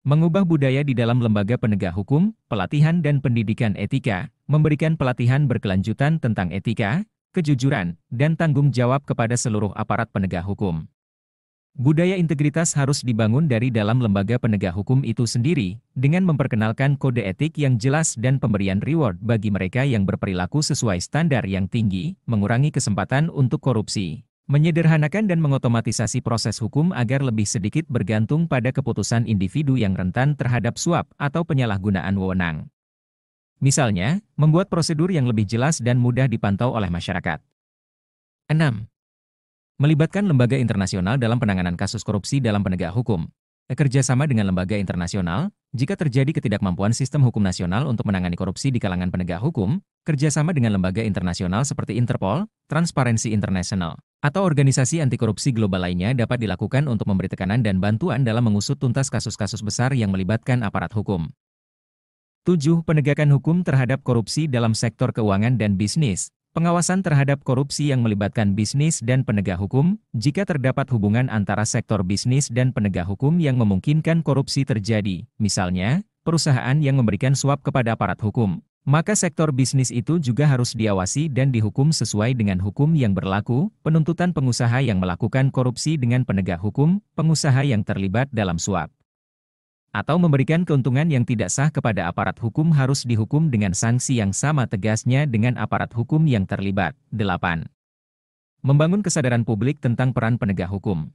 Mengubah budaya di dalam lembaga penegak hukum, pelatihan dan pendidikan etika, memberikan pelatihan berkelanjutan tentang etika, kejujuran, dan tanggung jawab kepada seluruh aparat penegak hukum. Budaya integritas harus dibangun dari dalam lembaga penegak hukum itu sendiri, dengan memperkenalkan kode etik yang jelas dan pemberian reward bagi mereka yang berperilaku sesuai standar yang tinggi, mengurangi kesempatan untuk korupsi. Menyederhanakan dan mengotomatisasi proses hukum agar lebih sedikit bergantung pada keputusan individu yang rentan terhadap suap atau penyalahgunaan wewenang. Misalnya, membuat prosedur yang lebih jelas dan mudah dipantau oleh masyarakat. 6. Melibatkan lembaga internasional dalam penanganan kasus korupsi dalam penegak hukum. Kerjasama dengan lembaga internasional, jika terjadi ketidakmampuan sistem hukum nasional untuk menangani korupsi di kalangan penegak hukum, kerjasama dengan lembaga internasional seperti Interpol, Transparency International, atau organisasi anti korupsi global lainnya dapat dilakukan untuk memberi tekanan dan bantuan dalam mengusut tuntas kasus-kasus besar yang melibatkan aparat hukum. 7. Penegakan hukum terhadap korupsi dalam sektor keuangan dan bisnis. Pengawasan terhadap korupsi yang melibatkan bisnis dan penegak hukum, jika terdapat hubungan antara sektor bisnis dan penegak hukum yang memungkinkan korupsi terjadi, misalnya, perusahaan yang memberikan suap kepada aparat hukum, maka sektor bisnis itu juga harus diawasi dan dihukum sesuai dengan hukum yang berlaku. Penuntutan pengusaha yang melakukan korupsi dengan penegak hukum, pengusaha yang terlibat dalam suap atau memberikan keuntungan yang tidak sah kepada aparat hukum harus dihukum dengan sanksi yang sama tegasnya dengan aparat hukum yang terlibat. 8. Membangun kesadaran publik tentang peran penegak hukum.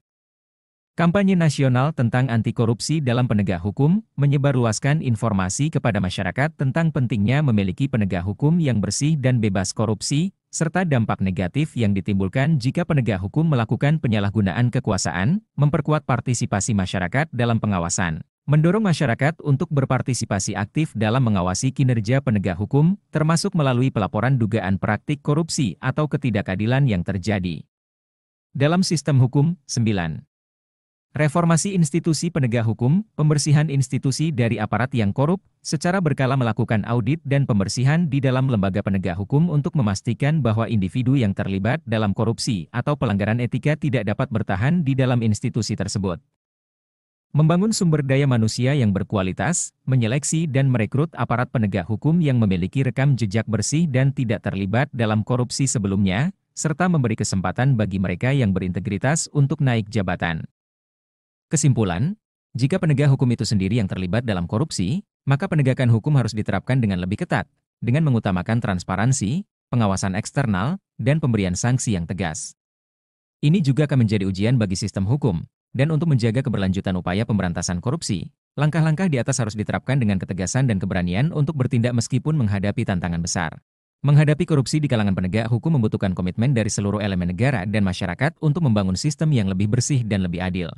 Kampanye nasional tentang anti korupsi dalam penegak hukum, menyebarluaskan informasi kepada masyarakat tentang pentingnya memiliki penegak hukum yang bersih dan bebas korupsi, serta dampak negatif yang ditimbulkan jika penegak hukum melakukan penyalahgunaan kekuasaan, memperkuat partisipasi masyarakat dalam pengawasan. Mendorong masyarakat untuk berpartisipasi aktif dalam mengawasi kinerja penegak hukum, termasuk melalui pelaporan dugaan praktik korupsi atau ketidakadilan yang terjadi dalam sistem hukum. 9. Reformasi institusi penegak hukum, pembersihan institusi dari aparat yang korup, secara berkala melakukan audit dan pembersihan di dalam lembaga penegak hukum untuk memastikan bahwa individu yang terlibat dalam korupsi atau pelanggaran etika tidak dapat bertahan di dalam institusi tersebut. Membangun sumber daya manusia yang berkualitas, menyeleksi dan merekrut aparat penegak hukum yang memiliki rekam jejak bersih dan tidak terlibat dalam korupsi sebelumnya, serta memberi kesempatan bagi mereka yang berintegritas untuk naik jabatan. Kesimpulan, jika penegak hukum itu sendiri yang terlibat dalam korupsi, maka penegakan hukum harus diterapkan dengan lebih ketat, dengan mengutamakan transparansi, pengawasan eksternal, dan pemberian sanksi yang tegas. Ini juga akan menjadi ujian bagi sistem hukum. Dan untuk menjaga keberlanjutan upaya pemberantasan korupsi, langkah-langkah di atas harus diterapkan dengan ketegasan dan keberanian untuk bertindak meskipun menghadapi tantangan besar. Menghadapi korupsi di kalangan penegak hukum membutuhkan komitmen dari seluruh elemen negara dan masyarakat untuk membangun sistem yang lebih bersih dan lebih adil.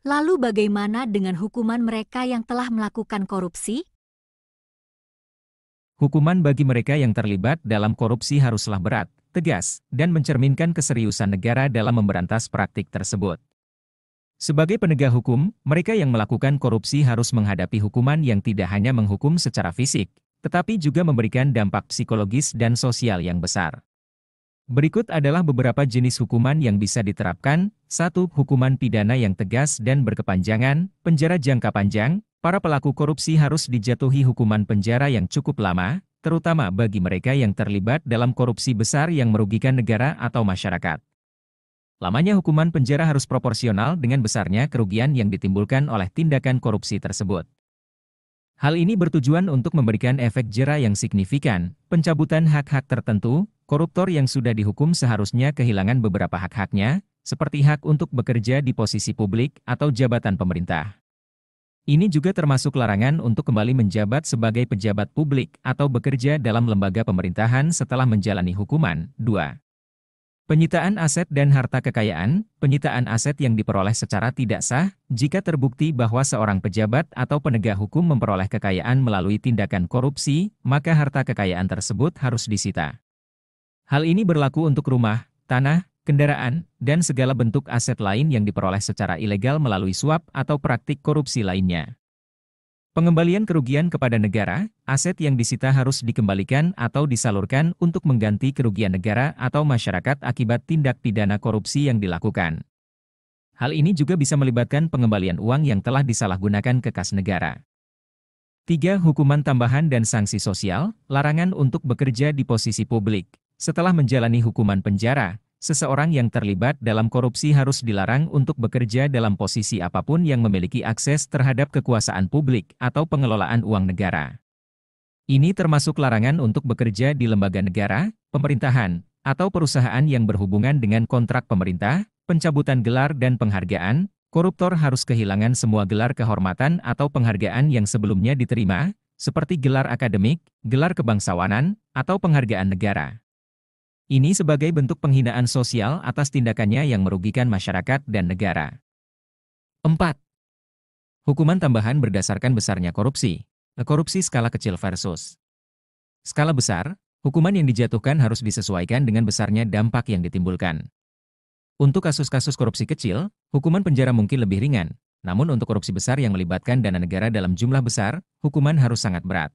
Lalu bagaimana dengan hukuman mereka yang telah melakukan korupsi? Hukuman bagi mereka yang terlibat dalam korupsi haruslah berat, tegas, dan mencerminkan keseriusan negara dalam memberantas praktik tersebut. Sebagai penegak hukum, mereka yang melakukan korupsi harus menghadapi hukuman yang tidak hanya menghukum secara fisik, tetapi juga memberikan dampak psikologis dan sosial yang besar. Berikut adalah beberapa jenis hukuman yang bisa diterapkan. 1. Hukuman pidana yang tegas dan berkepanjangan, penjara jangka panjang. Para pelaku korupsi harus dijatuhi hukuman penjara yang cukup lama, terutama bagi mereka yang terlibat dalam korupsi besar yang merugikan negara atau masyarakat. Lamanya hukuman penjara harus proporsional dengan besarnya kerugian yang ditimbulkan oleh tindakan korupsi tersebut. Hal ini bertujuan untuk memberikan efek jera yang signifikan, pencabutan hak-hak tertentu. Koruptor yang sudah dihukum seharusnya kehilangan beberapa hak-haknya, seperti hak untuk bekerja di posisi publik atau jabatan pemerintah. Ini juga termasuk larangan untuk kembali menjabat sebagai pejabat publik atau bekerja dalam lembaga pemerintahan setelah menjalani hukuman. 2. Penyitaan aset dan harta kekayaan, penyitaan aset yang diperoleh secara tidak sah, jika terbukti bahwa seorang pejabat atau penegak hukum memperoleh kekayaan melalui tindakan korupsi, maka harta kekayaan tersebut harus disita. Hal ini berlaku untuk rumah, tanah, kendaraan, dan segala bentuk aset lain yang diperoleh secara ilegal melalui suap atau praktik korupsi lainnya. Pengembalian kerugian kepada negara, aset yang disita harus dikembalikan atau disalurkan untuk mengganti kerugian negara atau masyarakat akibat tindak pidana korupsi yang dilakukan. Hal ini juga bisa melibatkan pengembalian uang yang telah disalahgunakan ke kas negara. 3. Hukuman tambahan dan sanksi sosial, larangan untuk bekerja di posisi publik. Setelah menjalani hukuman penjara, seseorang yang terlibat dalam korupsi harus dilarang untuk bekerja dalam posisi apapun yang memiliki akses terhadap kekuasaan publik atau pengelolaan uang negara. Ini termasuk larangan untuk bekerja di lembaga negara, pemerintahan, atau perusahaan yang berhubungan dengan kontrak pemerintah, pencabutan gelar dan penghargaan. Koruptor harus kehilangan semua gelar kehormatan atau penghargaan yang sebelumnya diterima, seperti gelar akademik, gelar kebangsawanan, atau penghargaan negara. Ini sebagai bentuk penghinaan sosial atas tindakannya yang merugikan masyarakat dan negara. 4. Hukuman tambahan berdasarkan besarnya korupsi. Korupsi skala kecil versus skala besar, hukuman yang dijatuhkan harus disesuaikan dengan besarnya dampak yang ditimbulkan. Untuk kasus-kasus korupsi kecil, hukuman penjara mungkin lebih ringan, namun untuk korupsi besar yang melibatkan dana negara dalam jumlah besar, hukuman harus sangat berat.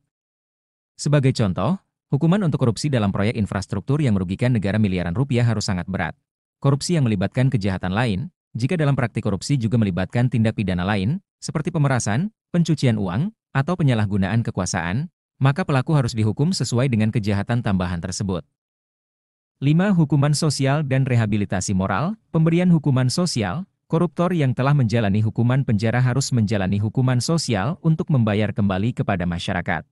Sebagai contoh, hukuman untuk korupsi dalam proyek infrastruktur yang merugikan negara miliaran rupiah harus sangat berat. Korupsi yang melibatkan kejahatan lain, jika dalam praktik korupsi juga melibatkan tindak pidana lain, seperti pemerasan, pencucian uang, atau penyalahgunaan kekuasaan, maka pelaku harus dihukum sesuai dengan kejahatan tambahan tersebut. 5. Hukuman sosial dan rehabilitasi moral, pemberian hukuman sosial, koruptor yang telah menjalani hukuman penjara harus menjalani hukuman sosial untuk membayar kembali kepada masyarakat.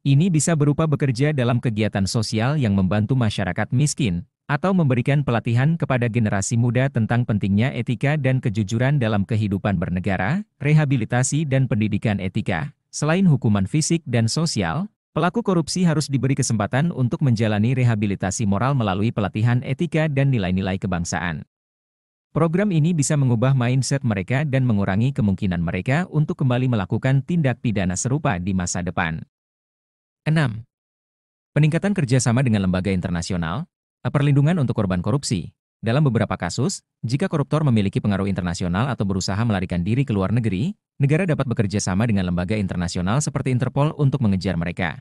Ini bisa berupa bekerja dalam kegiatan sosial yang membantu masyarakat miskin, atau memberikan pelatihan kepada generasi muda tentang pentingnya etika dan kejujuran dalam kehidupan bernegara, rehabilitasi dan pendidikan etika. Selain hukuman fisik dan sosial, pelaku korupsi harus diberi kesempatan untuk menjalani rehabilitasi moral melalui pelatihan etika dan nilai-nilai kebangsaan. Program ini bisa mengubah mindset mereka dan mengurangi kemungkinan mereka untuk kembali melakukan tindak pidana serupa di masa depan. 6. Peningkatan kerjasama dengan lembaga internasional, perlindungan untuk korban korupsi. Dalam beberapa kasus, jika koruptor memiliki pengaruh internasional atau berusaha melarikan diri ke luar negeri, negara dapat bekerja sama dengan lembaga internasional seperti Interpol untuk mengejar mereka.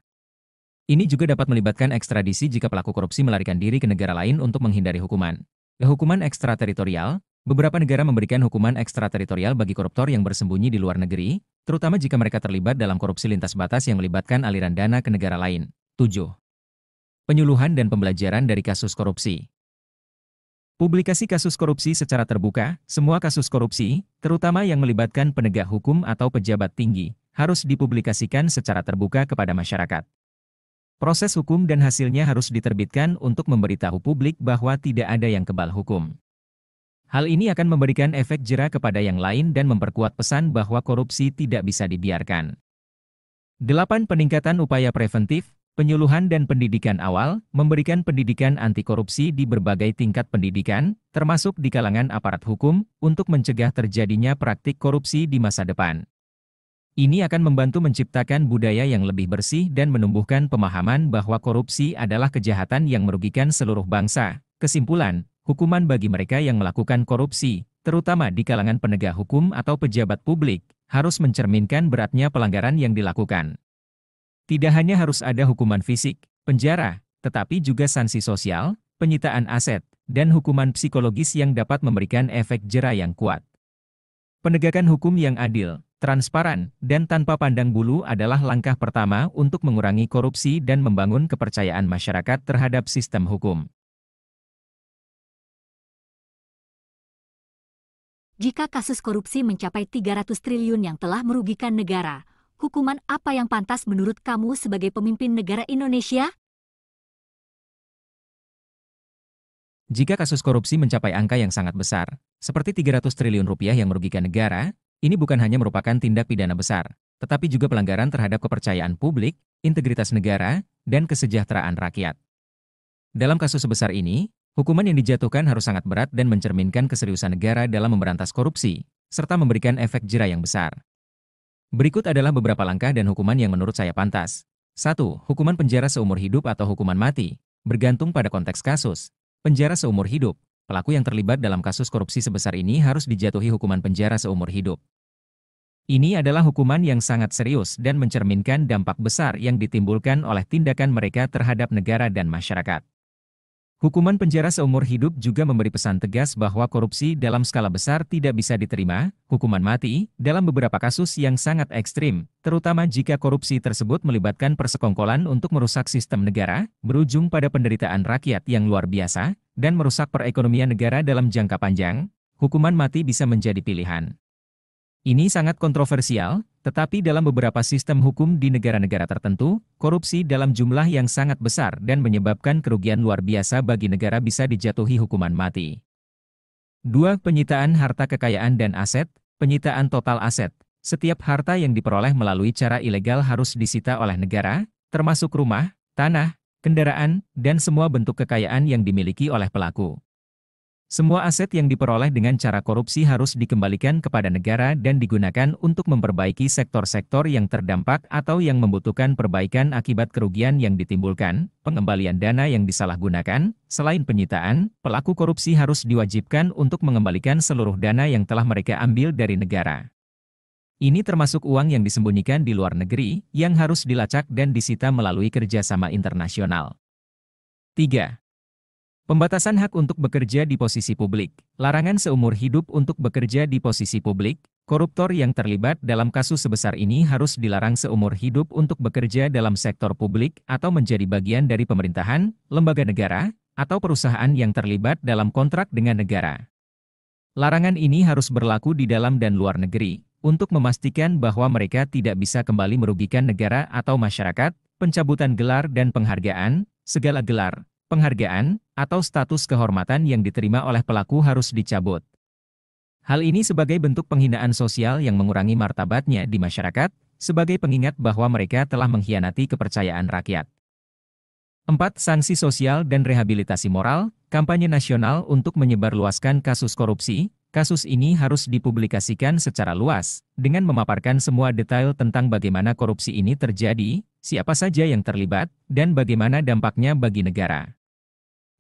Ini juga dapat melibatkan ekstradisi jika pelaku korupsi melarikan diri ke negara lain untuk menghindari hukuman. Hukuman ekstrateritorial, beberapa negara memberikan hukuman ekstrateritorial bagi koruptor yang bersembunyi di luar negeri, terutama jika mereka terlibat dalam korupsi lintas batas yang melibatkan aliran dana ke negara lain. 7. Penyuluhan dan pembelajaran dari kasus korupsi. Publikasi kasus korupsi secara terbuka, semua kasus korupsi, terutama yang melibatkan penegak hukum atau pejabat tinggi, harus dipublikasikan secara terbuka kepada masyarakat. Proses hukum dan hasilnya harus diterbitkan untuk memberitahu publik bahwa tidak ada yang kebal hukum. Hal ini akan memberikan efek jera kepada yang lain dan memperkuat pesan bahwa korupsi tidak bisa dibiarkan. 8. Peningkatan upaya preventif, penyuluhan dan pendidikan awal, memberikan pendidikan anti korupsi di berbagai tingkat pendidikan, termasuk di kalangan aparat hukum, untuk mencegah terjadinya praktik korupsi di masa depan. Ini akan membantu menciptakan budaya yang lebih bersih dan menumbuhkan pemahaman bahwa korupsi adalah kejahatan yang merugikan seluruh bangsa. Kesimpulan, hukuman bagi mereka yang melakukan korupsi, terutama di kalangan penegak hukum atau pejabat publik, harus mencerminkan beratnya pelanggaran yang dilakukan. Tidak hanya harus ada hukuman fisik, penjara, tetapi juga sanksi sosial, penyitaan aset, dan hukuman psikologis yang dapat memberikan efek jera yang kuat. Penegakan hukum yang adil, transparan, dan tanpa pandang bulu adalah langkah pertama untuk mengurangi korupsi dan membangun kepercayaan masyarakat terhadap sistem hukum. Jika kasus korupsi mencapai 300 triliun yang telah merugikan negara, hukuman apa yang pantas menurut kamu sebagai pemimpin negara Indonesia? Jika kasus korupsi mencapai angka yang sangat besar, seperti 300 triliun rupiah yang merugikan negara, ini bukan hanya merupakan tindak pidana besar, tetapi juga pelanggaran terhadap kepercayaan publik, integritas negara, dan kesejahteraan rakyat. Dalam kasus sebesar ini, Hukuman yang dijatuhkan harus sangat berat dan mencerminkan keseriusan negara dalam memberantas korupsi, serta memberikan efek jera yang besar. Berikut adalah beberapa langkah dan hukuman yang menurut saya pantas. 1. Hukuman penjara seumur hidup atau hukuman mati, bergantung pada konteks kasus. Penjara seumur hidup. Pelaku yang terlibat dalam kasus korupsi sebesar ini harus dijatuhi hukuman penjara seumur hidup. Ini adalah hukuman yang sangat serius dan mencerminkan dampak besar yang ditimbulkan oleh tindakan mereka terhadap negara dan masyarakat. Hukuman penjara seumur hidup juga memberi pesan tegas bahwa korupsi dalam skala besar tidak bisa diterima. Hukuman mati, dalam beberapa kasus yang sangat ekstrim, terutama jika korupsi tersebut melibatkan persekongkolan untuk merusak sistem negara, berujung pada penderitaan rakyat yang luar biasa, dan merusak perekonomian negara dalam jangka panjang, hukuman mati bisa menjadi pilihan. Ini sangat kontroversial, tetapi dalam beberapa sistem hukum di negara-negara tertentu, korupsi dalam jumlah yang sangat besar dan menyebabkan kerugian luar biasa bagi negara bisa dijatuhi hukuman mati. 2. Penyitaan harta kekayaan dan aset, penyitaan total aset. Setiap harta yang diperoleh melalui cara ilegal harus disita oleh negara, termasuk rumah, tanah, kendaraan, dan semua bentuk kekayaan yang dimiliki oleh pelaku. Semua aset yang diperoleh dengan cara korupsi harus dikembalikan kepada negara dan digunakan untuk memperbaiki sektor-sektor yang terdampak atau yang membutuhkan perbaikan akibat kerugian yang ditimbulkan. Pengembalian dana yang disalahgunakan, selain penyitaan, pelaku korupsi harus diwajibkan untuk mengembalikan seluruh dana yang telah mereka ambil dari negara. Ini termasuk uang yang disembunyikan di luar negeri, yang harus dilacak dan disita melalui kerjasama internasional. 3. Pembatasan hak untuk bekerja di posisi publik. Larangan seumur hidup untuk bekerja di posisi publik. Koruptor yang terlibat dalam kasus sebesar ini harus dilarang seumur hidup untuk bekerja dalam sektor publik atau menjadi bagian dari pemerintahan, lembaga negara, atau perusahaan yang terlibat dalam kontrak dengan negara. Larangan ini harus berlaku di dalam dan luar negeri, untuk memastikan bahwa mereka tidak bisa kembali merugikan negara atau masyarakat. Pencabutan gelar dan penghargaan, segala gelar, penghargaan, atau status kehormatan yang diterima oleh pelaku harus dicabut. Hal ini sebagai bentuk penghinaan sosial yang mengurangi martabatnya di masyarakat, sebagai pengingat bahwa mereka telah mengkhianati kepercayaan rakyat. 4. Sanksi sosial dan rehabilitasi moral, kampanye nasional untuk menyebarluaskan kasus korupsi. Kasus ini harus dipublikasikan secara luas, dengan memaparkan semua detail tentang bagaimana korupsi ini terjadi, siapa saja yang terlibat, dan bagaimana dampaknya bagi negara.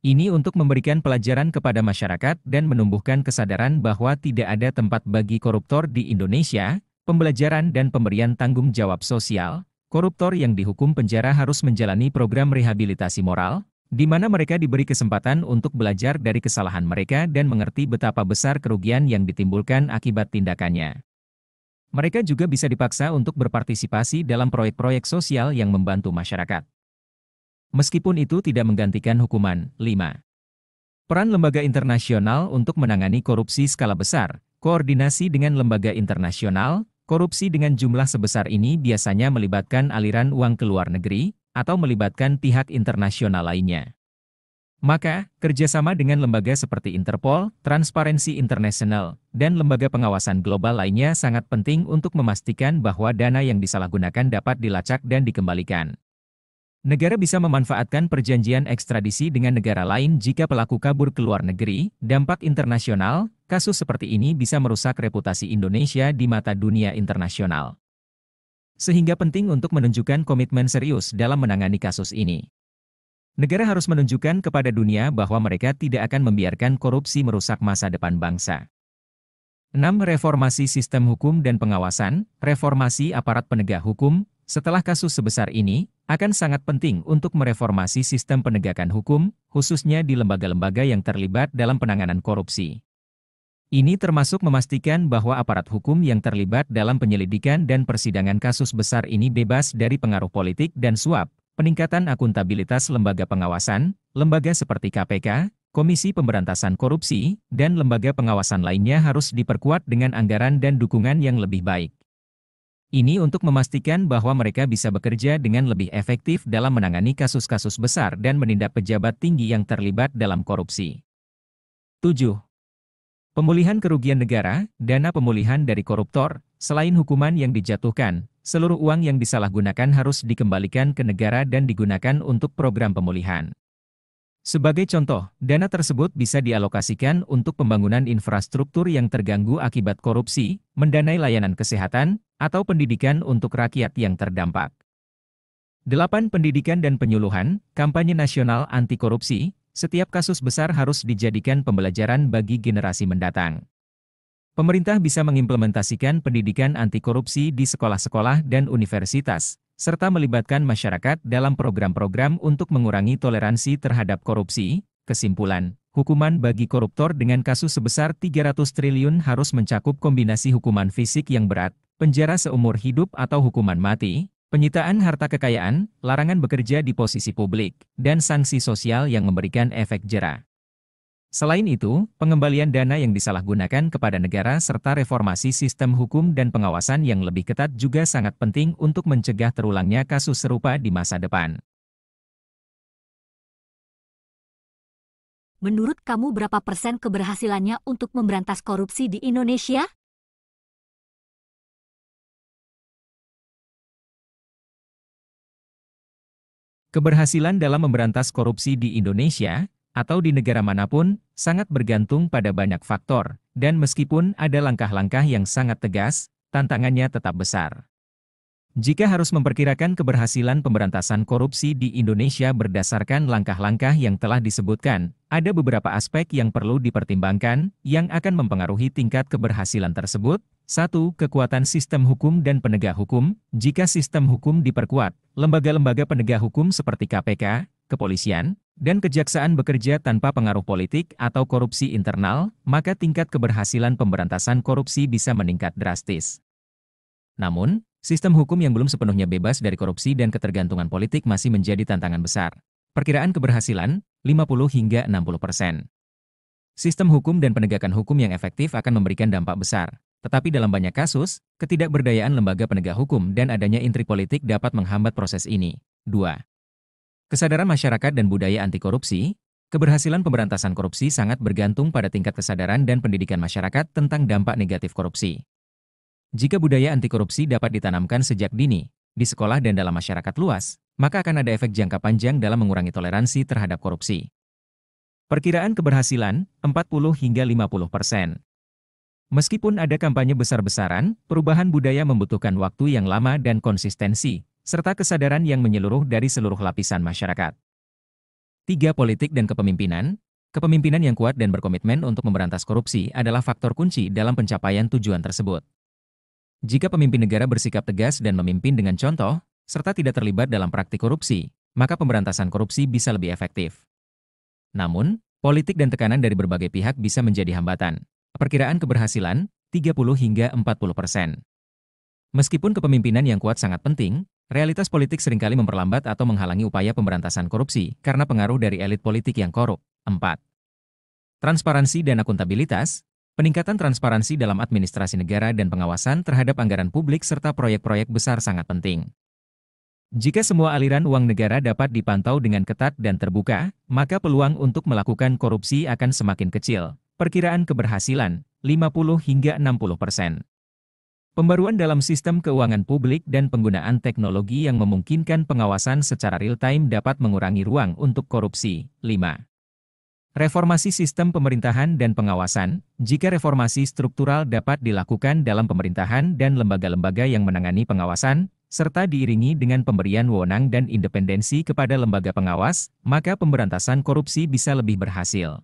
Ini untuk memberikan pelajaran kepada masyarakat dan menumbuhkan kesadaran bahwa tidak ada tempat bagi koruptor di Indonesia. Pembelajaran dan pemberian tanggung jawab sosial. Koruptor yang dihukum penjara harus menjalani program rehabilitasi moral, di mana mereka diberi kesempatan untuk belajar dari kesalahan mereka dan mengerti betapa besar kerugian yang ditimbulkan akibat tindakannya. Mereka juga bisa dipaksa untuk berpartisipasi dalam proyek-proyek sosial yang membantu masyarakat. Meskipun itu tidak menggantikan hukuman. 5. Peran lembaga internasional untuk menangani korupsi skala besar. Koordinasi dengan lembaga internasional. Korupsi dengan jumlah sebesar ini biasanya melibatkan aliran uang ke luar negeri, atau melibatkan pihak internasional lainnya. Maka, kerjasama dengan lembaga seperti Interpol, Transparency International, dan lembaga pengawasan global lainnya sangat penting untuk memastikan bahwa dana yang disalahgunakan dapat dilacak dan dikembalikan. Negara bisa memanfaatkan perjanjian ekstradisi dengan negara lain jika pelaku kabur ke luar negeri. Dampak internasional, kasus seperti ini bisa merusak reputasi Indonesia di mata dunia internasional. Sehingga penting untuk menunjukkan komitmen serius dalam menangani kasus ini. Negara harus menunjukkan kepada dunia bahwa mereka tidak akan membiarkan korupsi merusak masa depan bangsa. 6. Reformasi sistem hukum dan pengawasan. Reformasi aparat penegak hukum. Setelah kasus sebesar ini, akan sangat penting untuk mereformasi sistem penegakan hukum, khususnya di lembaga-lembaga yang terlibat dalam penanganan korupsi. Ini termasuk memastikan bahwa aparat hukum yang terlibat dalam penyelidikan dan persidangan kasus besar ini bebas dari pengaruh politik dan suap. Peningkatan akuntabilitas lembaga pengawasan, lembaga seperti KPK, Komisi Pemberantasan Korupsi, dan lembaga pengawasan lainnya harus diperkuat dengan anggaran dan dukungan yang lebih baik. Ini untuk memastikan bahwa mereka bisa bekerja dengan lebih efektif dalam menangani kasus-kasus besar dan menindak pejabat tinggi yang terlibat dalam korupsi. 7. Pemulihan kerugian negara, dana pemulihan dari koruptor. Selain hukuman yang dijatuhkan, seluruh uang yang disalahgunakan harus dikembalikan ke negara dan digunakan untuk program pemulihan. Sebagai contoh, dana tersebut bisa dialokasikan untuk pembangunan infrastruktur yang terganggu akibat korupsi, mendanai layanan kesehatan, atau pendidikan untuk rakyat yang terdampak. 8. Pendidikan dan penyuluhan, kampanye nasional anti korupsi, setiap kasus besar harus dijadikan pembelajaran bagi generasi mendatang. Pemerintah bisa mengimplementasikan pendidikan anti korupsi di sekolah-sekolah dan universitas, serta melibatkan masyarakat dalam program-program untuk mengurangi toleransi terhadap korupsi. Kesimpulan, hukuman bagi koruptor dengan kasus sebesar 300 triliun harus mencakup kombinasi hukuman fisik yang berat, penjara seumur hidup atau hukuman mati, penyitaan harta kekayaan, larangan bekerja di posisi publik, dan sanksi sosial yang memberikan efek jera. Selain itu, pengembalian dana yang disalahgunakan kepada negara serta reformasi sistem hukum dan pengawasan yang lebih ketat juga sangat penting untuk mencegah terulangnya kasus serupa di masa depan. Menurut kamu berapa persen keberhasilannya untuk memberantas korupsi di Indonesia? Keberhasilan dalam memberantas korupsi di Indonesia, atau di negara manapun, sangat bergantung pada banyak faktor, dan meskipun ada langkah-langkah yang sangat tegas, tantangannya tetap besar. Jika harus memperkirakan keberhasilan pemberantasan korupsi di Indonesia berdasarkan langkah-langkah yang telah disebutkan, ada beberapa aspek yang perlu dipertimbangkan yang akan mempengaruhi tingkat keberhasilan tersebut. 1. Kekuatan sistem hukum dan penegak hukum. Jika sistem hukum diperkuat, lembaga-lembaga penegak hukum seperti KPK, kepolisian, dan kejaksaan bekerja tanpa pengaruh politik atau korupsi internal, maka tingkat keberhasilan pemberantasan korupsi bisa meningkat drastis. Namun, sistem hukum yang belum sepenuhnya bebas dari korupsi dan ketergantungan politik masih menjadi tantangan besar. Perkiraan keberhasilan, 50 hingga 60%. Sistem hukum dan penegakan hukum yang efektif akan memberikan dampak besar. Tetapi dalam banyak kasus, ketidakberdayaan lembaga penegak hukum dan adanya intrik politik dapat menghambat proses ini. 2. Kesadaran masyarakat dan budaya anti korupsi. Keberhasilan pemberantasan korupsi sangat bergantung pada tingkat kesadaran dan pendidikan masyarakat tentang dampak negatif korupsi. Jika budaya anti korupsi dapat ditanamkan sejak dini, di sekolah dan dalam masyarakat luas, maka akan ada efek jangka panjang dalam mengurangi toleransi terhadap korupsi. Perkiraan keberhasilan, 40 hingga 50%. Meskipun ada kampanye besar-besaran, perubahan budaya membutuhkan waktu yang lama dan konsistensi, serta kesadaran yang menyeluruh dari seluruh lapisan masyarakat. 3. Politik dan kepemimpinan. Kepemimpinan yang kuat dan berkomitmen untuk memberantas korupsi adalah faktor kunci dalam pencapaian tujuan tersebut. Jika pemimpin negara bersikap tegas dan memimpin dengan contoh, serta tidak terlibat dalam praktik korupsi, maka pemberantasan korupsi bisa lebih efektif. Namun, politik dan tekanan dari berbagai pihak bisa menjadi hambatan. Perkiraan keberhasilan, 30 hingga 40%. Meskipun kepemimpinan yang kuat sangat penting, realitas politik seringkali memperlambat atau menghalangi upaya pemberantasan korupsi karena pengaruh dari elit politik yang korup. 4. Transparansi dan akuntabilitas. Peningkatan transparansi dalam administrasi negara dan pengawasan terhadap anggaran publik serta proyek-proyek besar sangat penting. Jika semua aliran uang negara dapat dipantau dengan ketat dan terbuka, maka peluang untuk melakukan korupsi akan semakin kecil. Perkiraan keberhasilan, 50 hingga 60%. Pembaruan dalam sistem keuangan publik dan penggunaan teknologi yang memungkinkan pengawasan secara real-time dapat mengurangi ruang untuk korupsi. 5. Reformasi sistem pemerintahan dan pengawasan. Jika reformasi struktural dapat dilakukan dalam pemerintahan dan lembaga-lembaga yang menangani pengawasan, serta diiringi dengan pemberian wewenang dan independensi kepada lembaga pengawas, maka pemberantasan korupsi bisa lebih berhasil.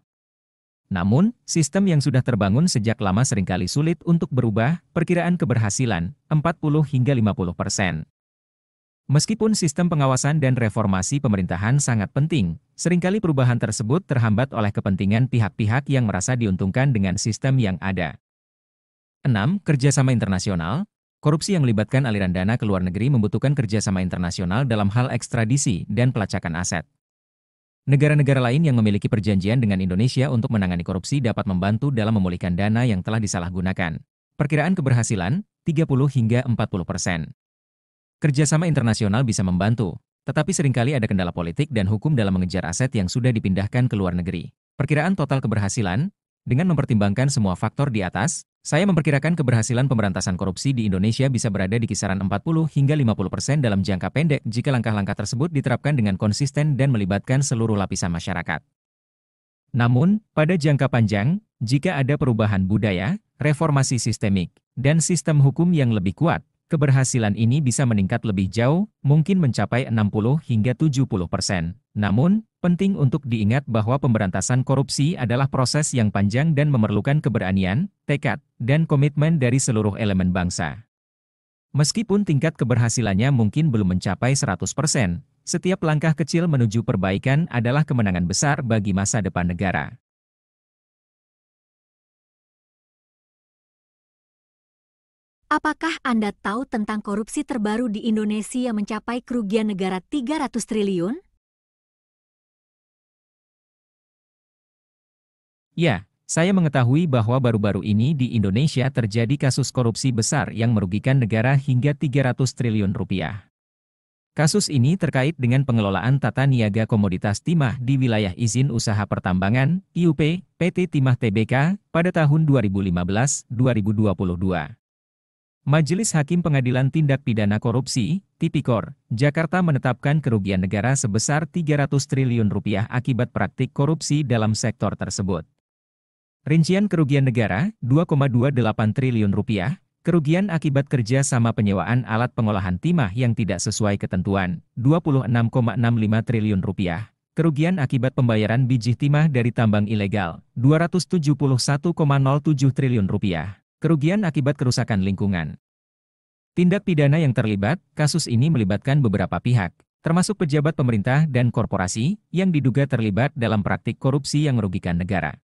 Namun, sistem yang sudah terbangun sejak lama seringkali sulit untuk berubah. Perkiraan keberhasilan, 40 hingga 50%. Meskipun sistem pengawasan dan reformasi pemerintahan sangat penting, seringkali perubahan tersebut terhambat oleh kepentingan pihak-pihak yang merasa diuntungkan dengan sistem yang ada. 6. Kerjasama internasional. Korupsi yang melibatkan aliran dana ke luar negeri membutuhkan kerjasama internasional dalam hal ekstradisi dan pelacakan aset. Negara-negara lain yang memiliki perjanjian dengan Indonesia untuk menangani korupsi dapat membantu dalam memulihkan dana yang telah disalahgunakan. Perkiraan keberhasilan, 30 hingga 40%. Kerjasama internasional bisa membantu, tetapi seringkali ada kendala politik dan hukum dalam mengejar aset yang sudah dipindahkan ke luar negeri. Perkiraan total keberhasilan, dengan mempertimbangkan semua faktor di atas, saya memperkirakan keberhasilan pemberantasan korupsi di Indonesia bisa berada di kisaran 40 hingga 50% dalam jangka pendek jika langkah-langkah tersebut diterapkan dengan konsisten dan melibatkan seluruh lapisan masyarakat. Namun, pada jangka panjang, jika ada perubahan budaya, reformasi sistemik, dan sistem hukum yang lebih kuat, keberhasilan ini bisa meningkat lebih jauh, mungkin mencapai 60 hingga 70%. Namun, penting untuk diingat bahwa pemberantasan korupsi adalah proses yang panjang dan memerlukan keberanian, tekad, dan komitmen dari seluruh elemen bangsa. Meskipun tingkat keberhasilannya mungkin belum mencapai 100%, setiap langkah kecil menuju perbaikan adalah kemenangan besar bagi masa depan negara. Apakah Anda tahu tentang korupsi terbaru di Indonesia yang mencapai kerugian negara 300 triliun? Ya, saya mengetahui bahwa baru-baru ini di Indonesia terjadi kasus korupsi besar yang merugikan negara hingga 300 triliun rupiah. Kasus ini terkait dengan pengelolaan tata niaga komoditas timah di wilayah izin usaha pertambangan, IUP, PT Timah Tbk, pada tahun 2015-2022. Majelis Hakim Pengadilan Tindak Pidana Korupsi, Tipikor, Jakarta menetapkan kerugian negara sebesar 300 triliun rupiah akibat praktik korupsi dalam sektor tersebut. Rincian kerugian negara, 2,28 triliun rupiah, kerugian akibat kerja sama penyewaan alat pengolahan timah yang tidak sesuai ketentuan, 26,65 triliun rupiah, kerugian akibat pembayaran biji timah dari tambang ilegal, 271,07 triliun rupiah, kerugian akibat kerusakan lingkungan. Tindak pidana yang terlibat, kasus ini melibatkan beberapa pihak, termasuk pejabat pemerintah dan korporasi, yang diduga terlibat dalam praktik korupsi yang merugikan negara.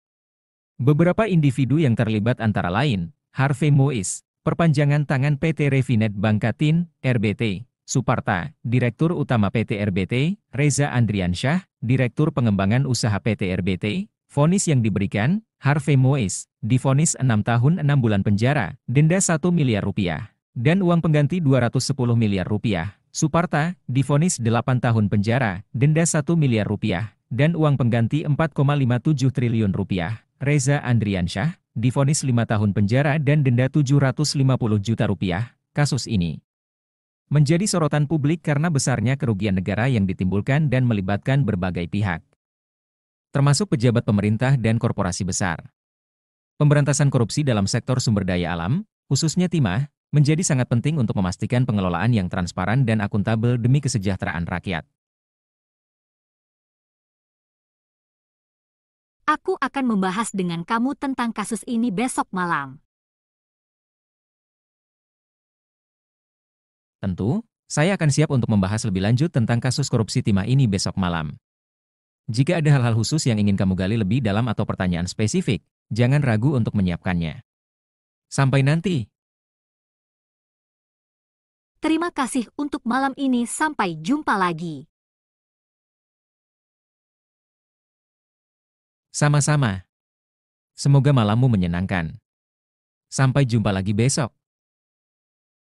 Beberapa individu yang terlibat antara lain, Harvey Mois, perpanjangan tangan PT Refinet Bangkatin, RBT, Suparta, Direktur Utama PT RBT, Reza Andriansyah, Direktur Pengembangan Usaha PT RBT, vonis yang diberikan, Harvey Mois, divonis 6 tahun 6 bulan penjara, denda 1 miliar rupiah, dan uang pengganti 210 miliar rupiah. Suparta, divonis 8 tahun penjara, denda 1 miliar rupiah, dan uang pengganti 4,57 triliun rupiah. Reza Andriansyah, divonis 5 tahun penjara dan denda 750 juta rupiah. Kasus ini menjadi sorotan publik karena besarnya kerugian negara yang ditimbulkan dan melibatkan berbagai pihak, termasuk pejabat pemerintah dan korporasi besar. Pemberantasan korupsi dalam sektor sumber daya alam, khususnya timah, menjadi sangat penting untuk memastikan pengelolaan yang transparan dan akuntabel demi kesejahteraan rakyat. Aku akan membahas dengan kamu tentang kasus ini besok malam. Tentu, saya akan siap untuk membahas lebih lanjut tentang kasus korupsi timah ini besok malam. Jika ada hal-hal khusus yang ingin kamu gali lebih dalam atau pertanyaan spesifik, jangan ragu untuk menyiapkannya. Sampai nanti. Terima kasih untuk malam ini, sampai jumpa lagi. Sama-sama. Semoga malammu menyenangkan. Sampai jumpa lagi besok.